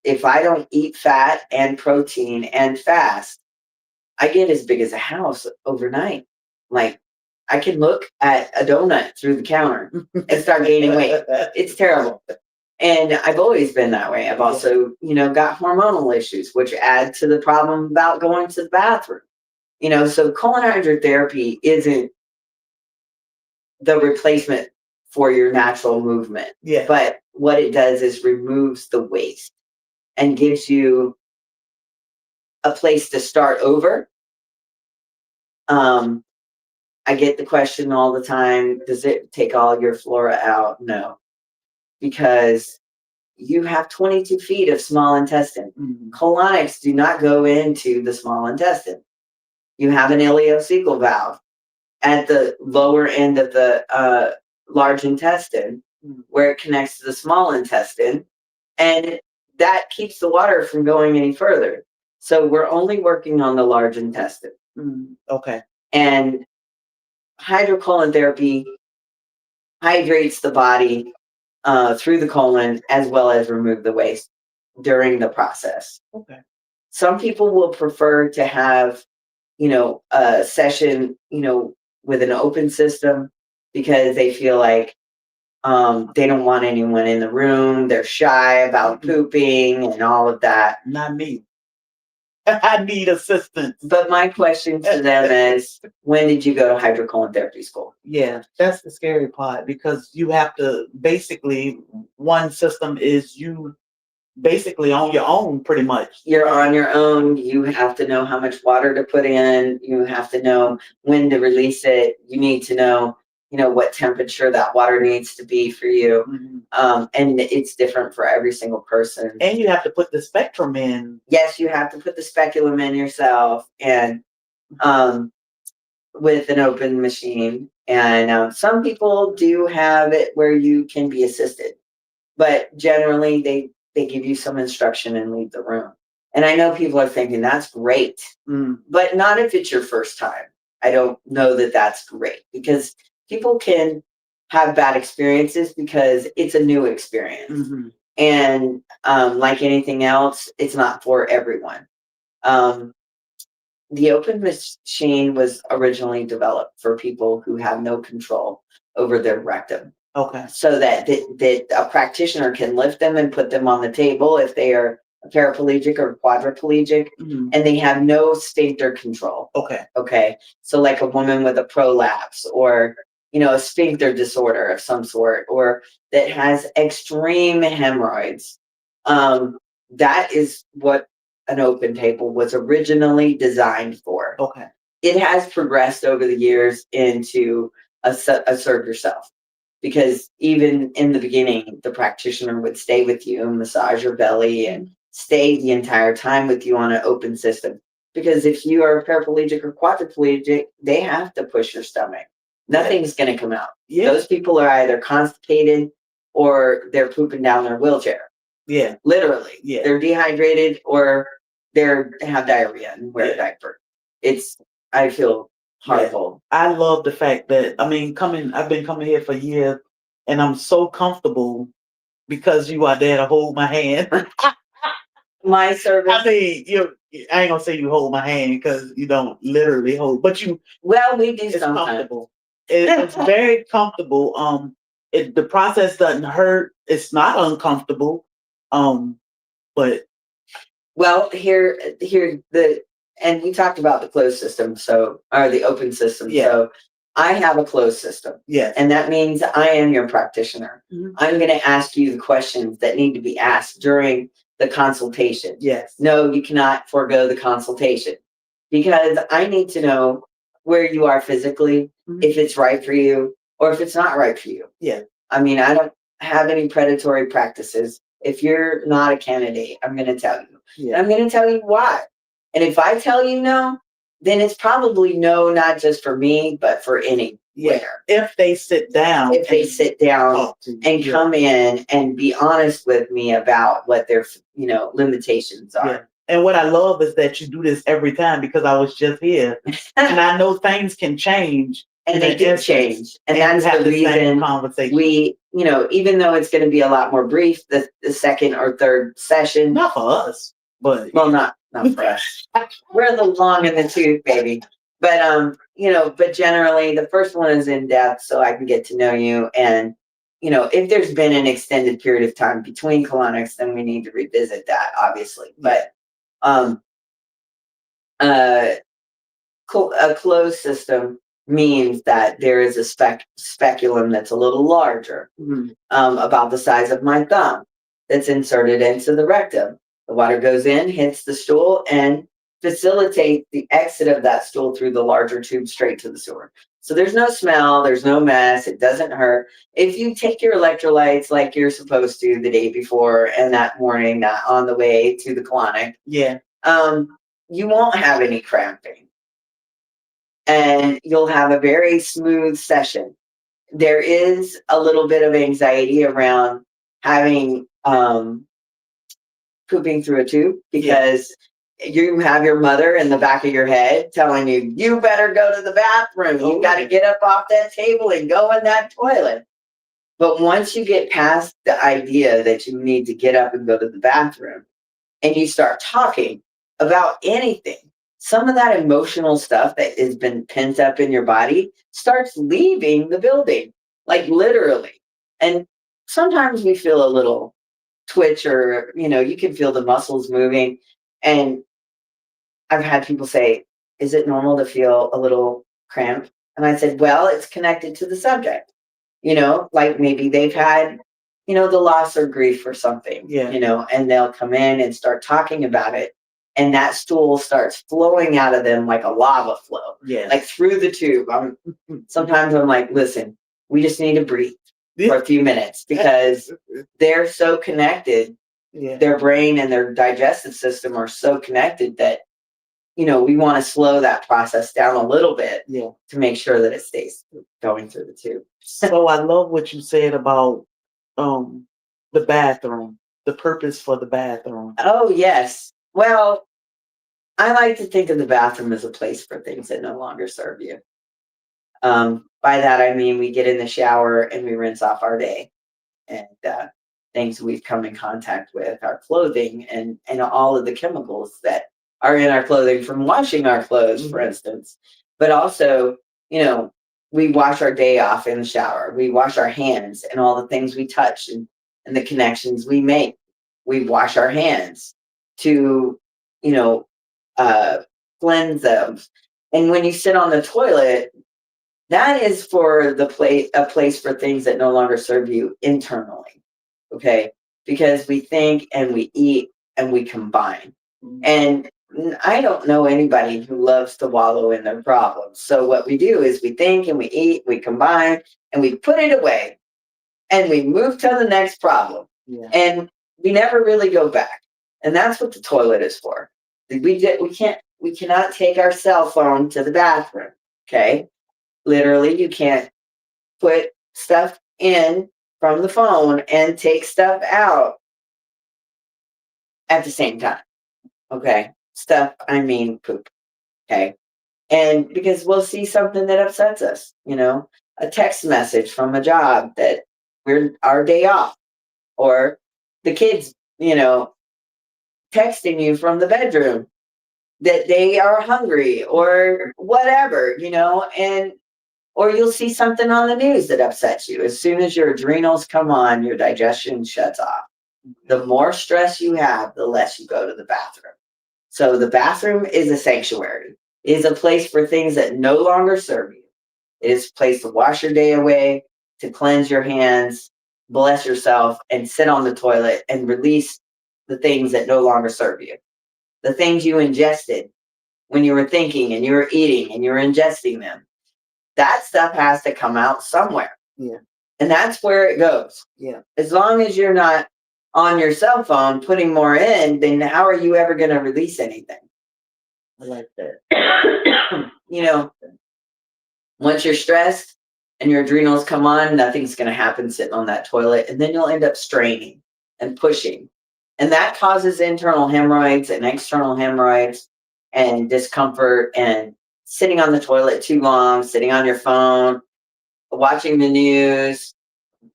If I don't eat fat and protein and fast, I get as big as a house overnight. Like I can look at a donut through the counter and start gaining weight. It's terrible. And I've always been that way. I've also, got hormonal issues, which add to the problem about going to the bathroom. So colon hydrotherapy isn't the replacement for your natural movement. Yeah. But what it does is removes the waste and gives you a place to start over. I get the question all the time, does it take all your flora out? No, because you have 22 feet of small intestine. Colonics do not go into the small intestine. You have an ileocecal valve at the lower end of the large intestine where it connects to the small intestine, and that keeps the water from going any further. So we're only working on the large intestine. Okay. And hydrocolon therapy hydrates the body through the colon as well as remove the waste during the process. Okay. Some people will prefer to have, a session, with an open system because they feel like they don't want anyone in the room. They're shy about pooping and all of that. Not me. I need assistance. But my question to them is, when did you go to hydrocolon therapy school? Yeah, that's the scary part, because you have to basically, one system is you basically on your own pretty much. You're on your own. You have to know how much water to put in. You have to know when to release it. You need to know, what temperature that water needs to be for you. And it's different for every single person. And you have to put the spectrum in. Yes, you have to put the speculum in yourself, and with an open machine. And some people do have it where you can be assisted, but generally they give you some instruction and leave the room. And I know people are thinking that's great, but not if it's your first time. I don't know that that's great, because people can have bad experiences because it's a new experience. And like anything else, it's not for everyone. The open machine was originally developed for people who have no control over their rectum. Okay. So that a practitioner can lift them and put them on the table if they are paraplegic or quadriplegic, and they have no sphincter control. Okay. Okay. So like a woman with a prolapse, or a sphincter disorder of some sort, or that has extreme hemorrhoids. That is what an open table was originally designed for. Okay. It has progressed over the years into a serve yourself, because even in the beginning, the practitioner would stay with you and massage your belly and stay the entire time with you on an open system. Because if you are paraplegic or quadriplegic, they have to push your stomach. Nothing's going to come out. Yeah. Those people are either constipated or they're pooping down their wheelchair. Yeah. Literally. Yeah. They're dehydrated or they have diarrhea and wear a diaper. I feel horrible. Yeah. I love the fact that, I've been coming here for years, and I'm so comfortable because you are there to hold my hand. My service. I ain't gonna say you hold my hand, because you don't literally hold, but you. Well, we do it's sometimes. Comfortable. It's very comfortable. The process doesn't hurt. It's not uncomfortable. But. Well, and we talked about the closed system, or the open system. Yeah. So I have a closed system. Yes. And that means I am your practitioner. I'm going to ask you the questions that need to be asked during the consultation. Yes. No, you cannot forego the consultation, because I need to know where you are physically, if it's right for you or if it's not right for you. Yeah. I don't have any predatory practices. If you're not a candidate, I'm going to tell you. Yeah. I'm going to tell you why. And if I tell you no, then it's probably no, not just for me, but for anywhere. Yeah. If they sit down. And come in and be honest with me about what their, limitations are. Yeah. And what I love is that you do this every time, because I was just here and I know things can change. And they do change. And that's the reason we, even though it's going to be a lot more brief, the second or third session. Not for us, but. Well, not for us. We're the long in the tooth, baby. But, but generally the first one is in depth, so I can get to know you. And, if there's been an extended period of time between colonics, then we need to revisit that, obviously. But a closed system means that there is a speculum that's a little larger, about the size of my thumb, that's inserted into the rectum. The water goes in, hits the stool, and facilitates the exit of that stool through the larger tube straight to the sewer. So there's no smell, there's no mess, it doesn't hurt. If you take your electrolytes like you're supposed to the day before and that morning, not on the way to the colonic, Yeah. you won't have any cramping. And you'll have a very smooth session. There is a little bit of anxiety around having pooping through a tube because you have your mother in the back of your head telling you, you better go to the bathroom. You got to get up off that table and go in that toilet. But once you get past the idea that you need to get up and go to the bathroom and you start talking about anything, some of that emotional stuff that has been pent up in your body starts leaving the building, like literally. And sometimes we feel a little twitch, or, you can feel the muscles moving. And I've had people say, is it normal to feel a little cramped? And I said, well, it's connected to the subject. Like maybe they've had, the loss or grief or something, and they'll come in and start talking about it. And that stool starts flowing out of them like a lava flow, like through the tube. Sometimes I'm like, listen, we just need to breathe for a few minutes because they're so connected. Their brain and their digestive system are so connected that, we want to slow that process down a little bit to make sure that it stays going through the tube. So I love what you said about the bathroom, the purpose for the bathroom. Oh, yes. Well, I like to think of the bathroom as a place for things that no longer serve you. By that, I mean, we get in the shower and we rinse off our day and things we've come in contact with, our clothing and all of the chemicals that are in our clothing from washing our clothes, for instance. But also, we wash our day off in the shower. We wash our hands and all the things we touch and the connections we make. We wash our hands to, cleanse them. And when you sit on the toilet, that is for a place for things that no longer serve you internally. Okay. Because we think and we eat and we combine. And I don't know anybody who loves to wallow in their problems. So what we do is we think and we eat, we combine, and we put it away, and we move to the next problem. And we never really go back. And that's what the toilet is for. We cannot take our cell phone to the bathroom. Okay. Literally, you can't put stuff in from the phone and take stuff out at the same time. Okay. Stuff, I mean poop. Okay. And because we'll see something that upsets us, a text message from a job that we're our day off, or the kids, texting you from the bedroom that they are hungry or whatever, or you'll see something on the news that upsets you. As soon as your adrenals come on, your digestion shuts off. The more stress you have, the less you go to the bathroom. So the bathroom is a sanctuary. It is a place for things that no longer serve you. It is a place to wash your day away, to cleanse your hands, bless yourself, and sit on the toilet and release the things that no longer serve you. The things you ingested when you were thinking and you were eating and you were ingesting them. That stuff has to come out somewhere. And that's where it goes. As long as you're not on your cell phone putting more in, then how are you ever going to release anything? I like that. Once you're stressed and your adrenals come on, nothing's going to happen sitting on that toilet. And then you'll end up straining and pushing. And that causes internal hemorrhoids and external hemorrhoids and discomfort and sitting on the toilet too long, sitting on your phone, watching the news,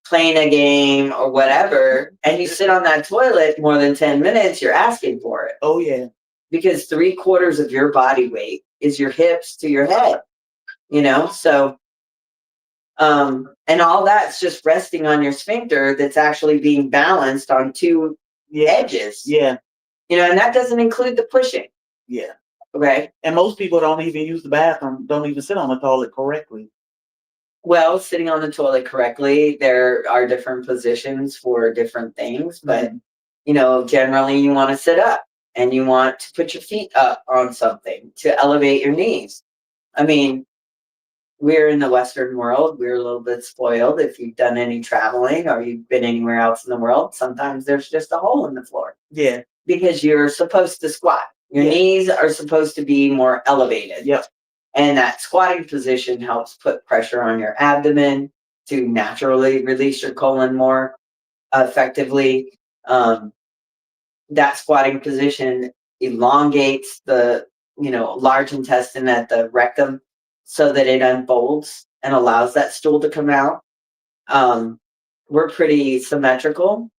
playing a game or whatever, and you sit on that toilet more than 10 minutes, you're asking for it. Oh, yeah. Because 3/4 of your body weight is your hips to your head, so, and all that's just resting on your sphincter that's actually being balanced on two edges. And that doesn't include the pushing. Okay. And most people don't even use the bathroom, don't even sit on the toilet correctly. Well, sitting on the toilet correctly, there are different positions for different things, but generally you want to sit up and you want to put your feet up on something to elevate your knees. I mean, we're in the Western world. We're a little bit spoiled. If you've done any traveling or you've been anywhere else in the world, sometimes there's just a hole in the floor. Yeah. Because you're supposed to squat. Your knees are supposed to be more elevated. Yep. And that squatting position helps put pressure on your abdomen to naturally release your colon more effectively. That squatting position elongates the large intestine at the rectum so that it unfolds and allows that stool to come out. We're pretty symmetrical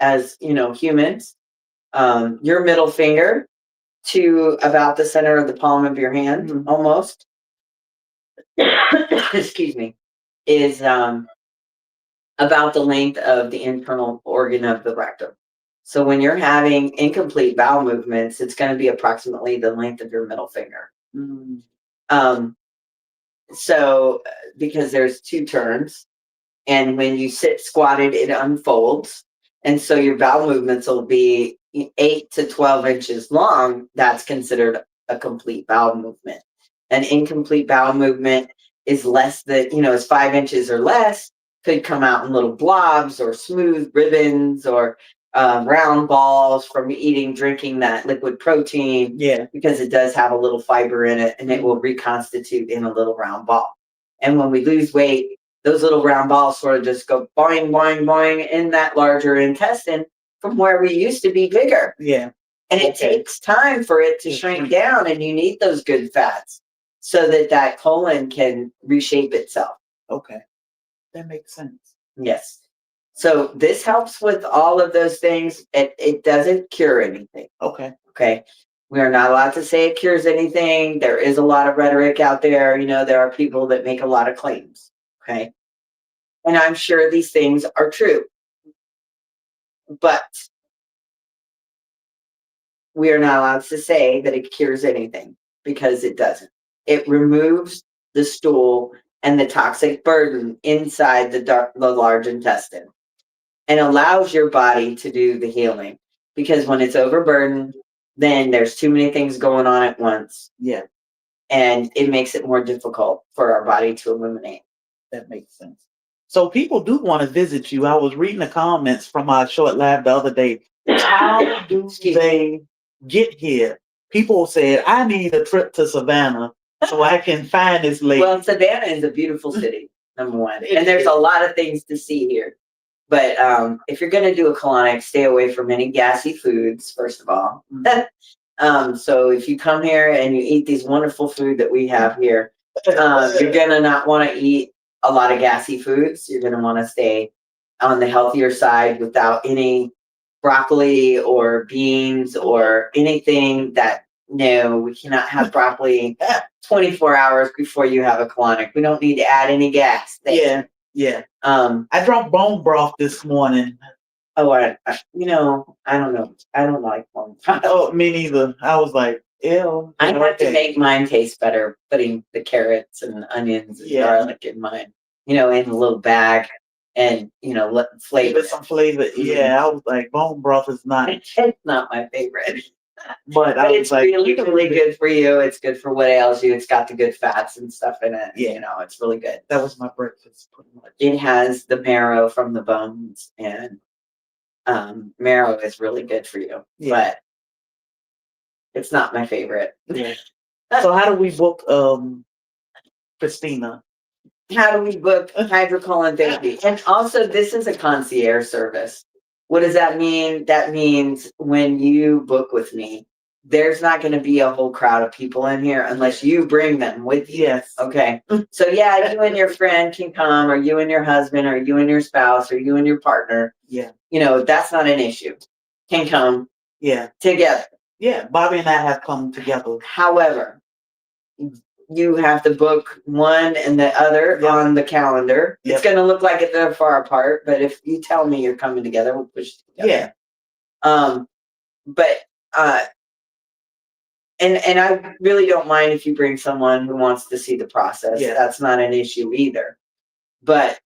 as humans. Your middle finger to about the center of the palm of your hand, almost, excuse me, is about the length of the internal organ of the rectum. So when you're having incomplete bowel movements, it's going to be approximately the length of your middle finger. So because there's two turns, and when you sit squatted, it unfolds. And so your bowel movements will be 8 to 12 inches long. That's considered a complete bowel movement. An incomplete bowel movement is less than, is 5 inches or less, could come out in little blobs or smooth ribbons or round balls from drinking that liquid protein. Yeah. Because it does have a little fiber in it and it will reconstitute in a little round ball. And when we lose weight, those little round balls sort of just go boing, boing, boing in that larger intestine from where we used to be bigger. Yeah. And it takes time for it to shrink down, and you need those good fats so that colon can reshape itself. Okay. That makes sense. Yes. So this helps with all of those things. It doesn't cure anything. Okay. Okay. We are not allowed to say it cures anything. There is a lot of rhetoric out there. There are people that make a lot of claims. Okay. And I'm sure these things are true. But we are not allowed to say that it cures anything because it doesn't. It removes the stool and the toxic burden inside the large intestine and allows your body to do the healing. Because when it's overburdened, then there's too many things going on at once. Yeah. And it makes it more difficult for our body to eliminate. That makes sense. So people do want to visit you. I was reading the comments from our short lab the other day. How do they get here? People said, I need a trip to Savannah so I can find this lady. Well, Savannah is a beautiful city, number one. And there's a lot of things to see here. But if you're going to do a colonic, stay away from any gassy foods, first of all. So if you come here and you eat these wonderful food that we have here, you're going to not want to eat a lot of gassy foods. You're going to want to stay on the healthier side without any broccoli or beans or anything that, no, we cannot have broccoli 24 hours before you have a colonic. We don't need to add any gas. Yeah. I drank bone broth this morning. Oh, I don't know. I don't like bone broth. Oh, me neither. I was like, ew. I have to make mine taste better, putting the carrots and onions and garlic in mine, in a little bag and, flavor. Give it some flavor. Yeah, I was like, bone broth is not. It's not my favorite. But it's like, really, really good for you. It's good for what ails you. It's got the good fats and stuff in it. Yeah. It's really good. That was my breakfast pretty much. It has the marrow from the bones, and marrow is really good for you. Yeah. But it's not my favorite. Yeah. So how do we book Christina? How do we book hydrocolon therapy? And also, this is a concierge service. What does that mean? That means when you book with me, there's not going to be a whole crowd of people in here unless you bring them with you. Yes. Okay. So yeah, you and your friend can come, or you and your husband, or you and your spouse, or you and your partner. Yeah. That's not an issue. Can come. Yeah. Together. Yeah. Bobby and I have come together. However, you have to book one and the other on the calendar. It's going to look like they're far apart, but if you tell me you're coming together, we'll push it together. Yeah. But And I really don't mind if you bring someone who wants to see the process. Yeah. That's not an issue either. But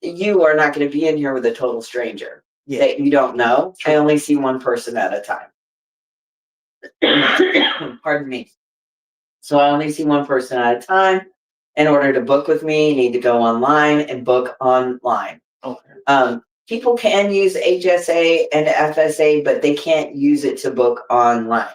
you are not going to be in here with a total stranger that you don't know. I only see one person at a time. Pardon me. So I only see one person at a time. In order to book with me, you need to go online and book online. Okay. People can use HSA and FSA, but they can't use it to book online.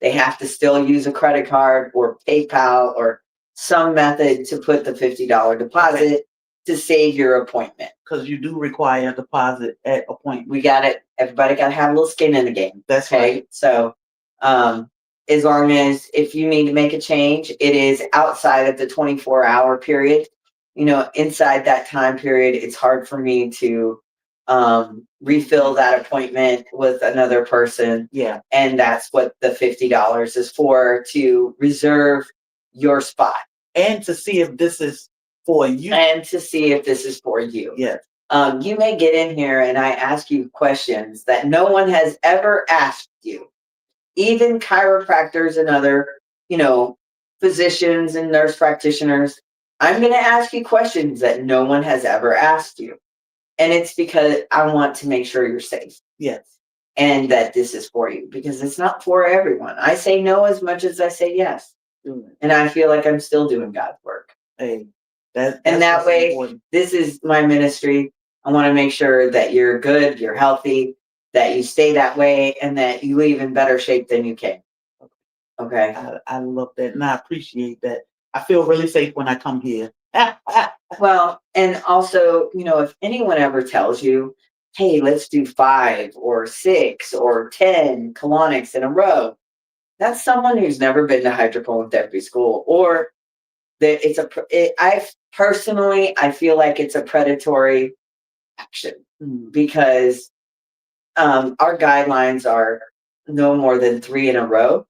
They have to still use a credit card or PayPal or some method to put the $50 deposit to save your appointment. Because you do require a deposit at appointment. We got it. Everybody got to have a little skin in the game. That's right. So, as long as if you need to make a change, it is outside of the 24-hour period. Inside that time period, it's hard for me to refill that appointment with another person. Yeah. And that's what the $50 is for, to reserve your spot. And to see if this is for you. Yes. You may get in here and I ask you questions that no one has ever asked you. Even chiropractors and other, physicians and nurse practitioners, I'm going to ask you questions that no one has ever asked you. And it's because I want to make sure you're safe. Yes. And that this is for you, because it's not for everyone. I say no as much as I say yes. And I feel like I'm still doing God's work. Hey, and that way, important. This is my ministry. I want to make sure that you're good, you're healthy, that you stay that way, and that you leave in better shape than you came. Okay. I love that, and I appreciate that. I feel really safe when I come here. Well, and also, if anyone ever tells you, hey, let's do 5 or 6 or 10 colonics in a row, that's someone who's never been to hydrocolon therapy school, or that I feel like it's a predatory action, because our guidelines are no more than 3 in a row,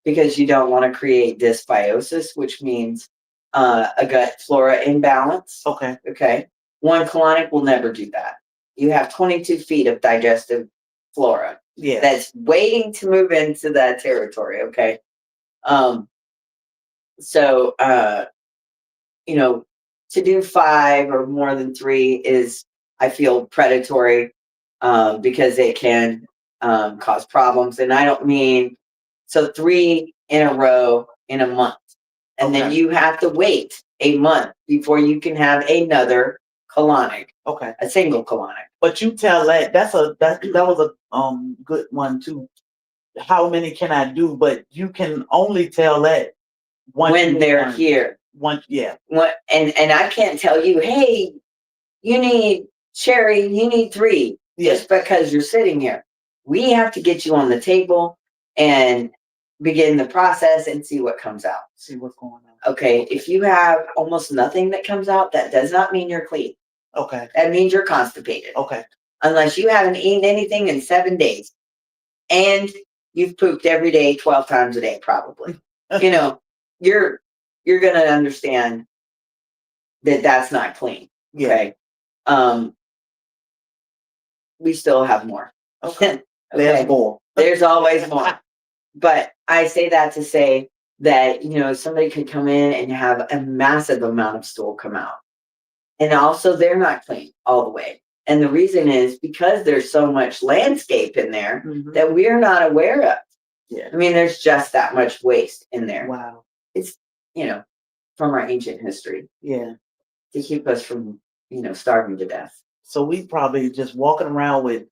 because you don't want to create dysbiosis, which means a gut flora imbalance. Okay. 1 colonic will never do that. You have 22 feet of digestive flora. Yeah. That's waiting to move into that territory. Okay. So, to do 5 or more than 3 is, I feel, predatory, because it can cause problems. And I don't mean, so 3 in a row in a month. And then you have to wait a month before you can have another colonic. Okay. A single colonic. But you tell that that was a good one too. How many can I do? But you can only tell that when they're here. Yeah. And I can't tell you, hey, you need Sherry, you need 3 just because you're sitting here. We have to get you on the table and begin the process and see what comes out. See what's going on. Okay. If you have almost nothing that comes out, that does not mean you're clean. Okay. That means you're constipated. Okay. Unless you haven't eaten anything in 7 days and you've pooped every day, 12 times a day, probably. You're going to understand that that's not clean. Okay. We still have more. Okay. There's more. There's always more. But I say that to say that, somebody could come in and have a massive amount of stool come out. And also they're not clean all the way. And the reason is because there's so much landscape in there that we're not aware of. Yeah. I mean, there's just that much waste in there. Wow. It's, from our ancient history. Yeah. To keep us from, starving to death. So we probably just walking around with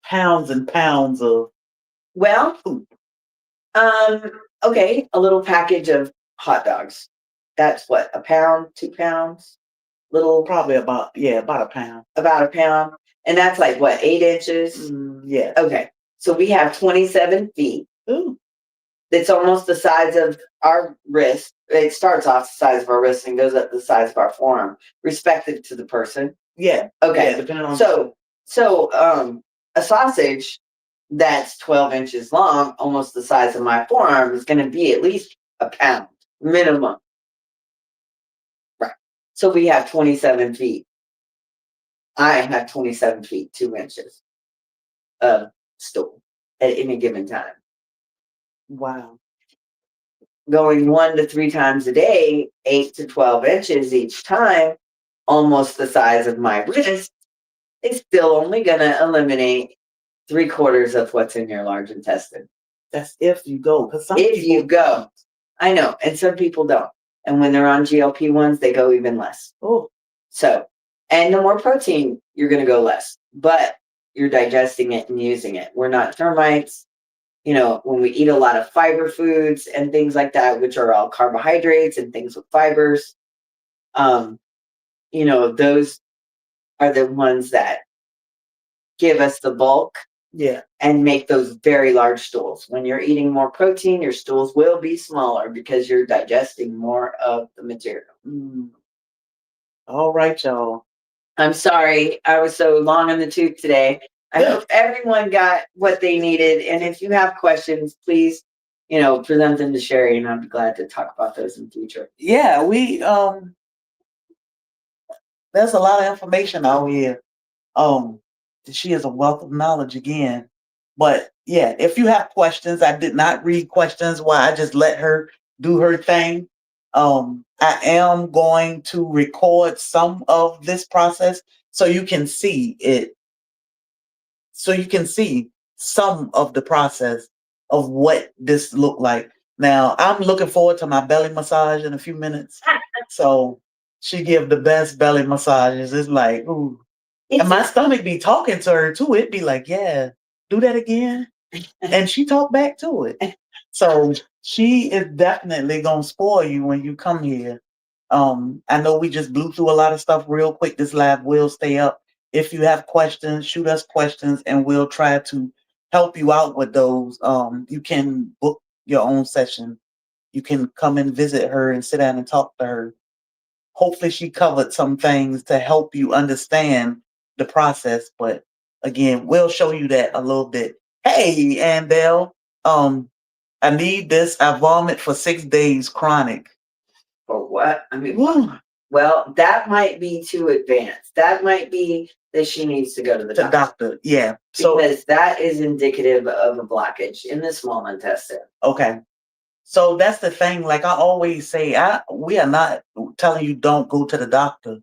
pounds and pounds of food. Okay, a little package of hot dogs. That's what, a pound, 2 pounds? Probably about a pound. About a pound. And that's like what, 8 inches? Yeah. Okay. So we have 27 feet. Ooh. It's almost the size of our wrist. It starts off the size of our wrist and goes up the size of our forearm, respective to the person. Yeah. Okay. Yeah, depending on so a sausage that's 12 inches long, almost the size of my forearm, is going to be at least a pound minimum. Right. So we have 27 feet. I have 27 feet, 2 inches of stool at any given time. Wow. Going 1 to 3 times a day, 8 to 12 inches each time, almost the size of my wrist, is still only going to eliminate 3/4 of what's in your large intestine. That's if you go. Because some If you people go. I know, and some people don't. And when they're on GLP-1s, they go even less. Oh, So, and the more protein, you're going to go less, but you're digesting it and using it. We're not termites. You know, when we eat a lot of fiber foods and things like that, which are all carbohydrates and things with fibers, um, you know, those are the ones that give us the bulk yeah. and make those very large stools. When you're eating more protein, your stools will be smaller because you're digesting more of the material. Mm. All right, y'all. I'm sorry I was so long on the tooth today. I hope everyone got what they needed. And if you have questions, please, you know, present them to Sherry, and I'd be glad to talk about those in the future. Yeah, there's a lot of information out here. She is a wealth of knowledge again. But yeah, if you have questions, I did not read questions while I just let her do her thing. I am going to record some of this process so you can see it, so you can see some of the process of what this looked like. Now, I'm looking forward to my belly massage in a few minutes. So she give the best belly massages. It's like, ooh. And my stomach be talking to her too. It'd be like, yeah, do that again. And she talked back to it. So she is definitely gonna spoil you when you come here. I know we just blew through a lot of stuff real quick. This live will stay up. If you have questions, shoot us questions and we'll try to help you out with those. You can book your own session. You can come and visit her and sit down and talk to her. Hopefully she covered some things to help you understand the process. But again, we'll show you that a little bit. Hey, Andell, I need this. I vomit for 6 days chronic. For what? I mean, well, that might be too advanced. That might be that she needs to go to the doctor. Yeah. So because that is indicative of a blockage in the small intestine. Okay. So that's the thing. Like I always say, we are not telling you don't go to the doctor.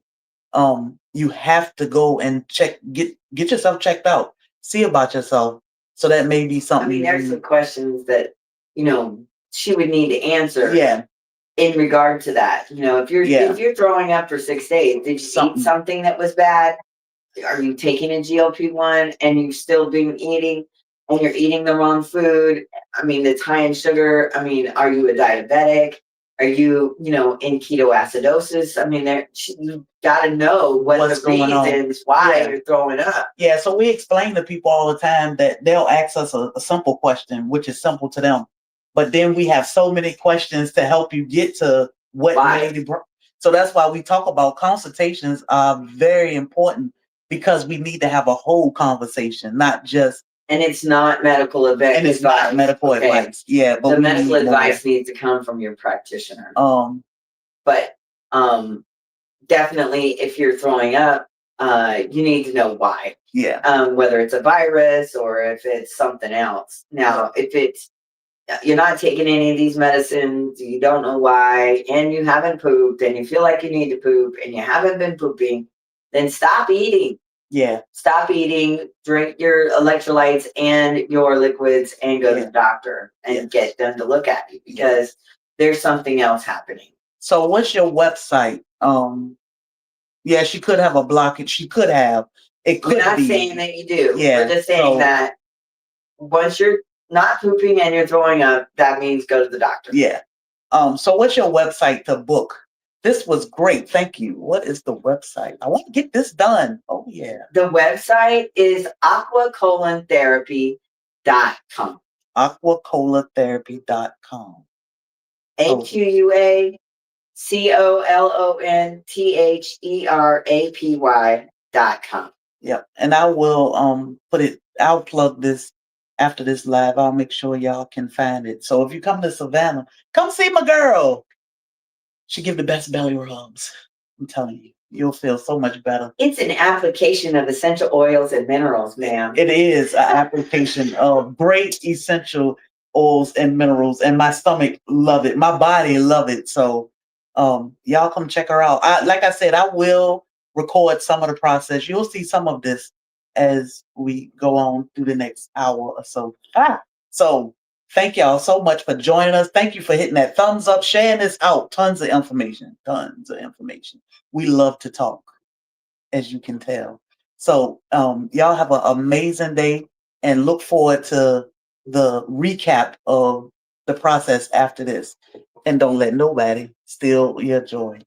You have to go and get yourself checked out, see about yourself. So that may be something. I mean, there's some questions that, you know, she would need to answer. Yeah. In regard to that, you know, if you're throwing up for 6 days, did you eat something that was bad? Are you taking a GLP-1 and you've still been eating and you're eating the wrong food? I mean, it's high in sugar. I mean, are you a diabetic? Are you, you know, in ketoacidosis? I mean, you got to know what's the reasons why you're throwing up. Yeah, so we explain to people all the time that they'll ask us a simple question, which is simple to them. But then we have so many questions to help you get to what made it. So that's why we talk about consultations are very important because we need to have a whole conversation, not just. And it's not medical advice. And it's not medical advice. Yeah, but the medical advice needs to come from your practitioner. But definitely, if you're throwing up, you need to know why. Yeah. Whether it's a virus or if it's something else. Now, if it's you're not taking any of these medicines, you don't know why, and you haven't pooped, and you feel like you need to poop, and you haven't been pooping, then stop eating. Yeah. Stop eating, drink your electrolytes and your liquids, and go to the doctor and get them to look at you because there's something else happening. So what's your website? Yeah, she could have a blockage. She could have. It could be. We're not saying that you do. Yeah. We're just saying that once you're not pooping and you're throwing up, that means go to the doctor. Yeah. So what's your website to book? This was great. Thank you. What is the website? I want to get this done. Oh, yeah. The website is aquacolon.therapy.com. Aquacolotherapy.com. AQUACOLONTHERAPY.com. Yep. And I will I'll plug this after this live. I'll make sure y'all can find it. So if you come to Savannah, come see my girl. She give the best belly rubs. I'm telling you, you'll feel so much better. It's an application of essential oils and minerals, ma'am. It is an application of great essential oils and minerals, and my stomach love it. My body love it. So y'all come check her out. Like I said, I will record some of the process. You'll see some of this as we go on through the next hour or so. So thank y'all so much for joining us. Thank you for hitting that thumbs up, sharing this out. Tons of information. Tons of information. We love to talk, as you can tell. So y'all have an amazing day and look forward to the recap of the process after this. And don't let nobody steal your joy.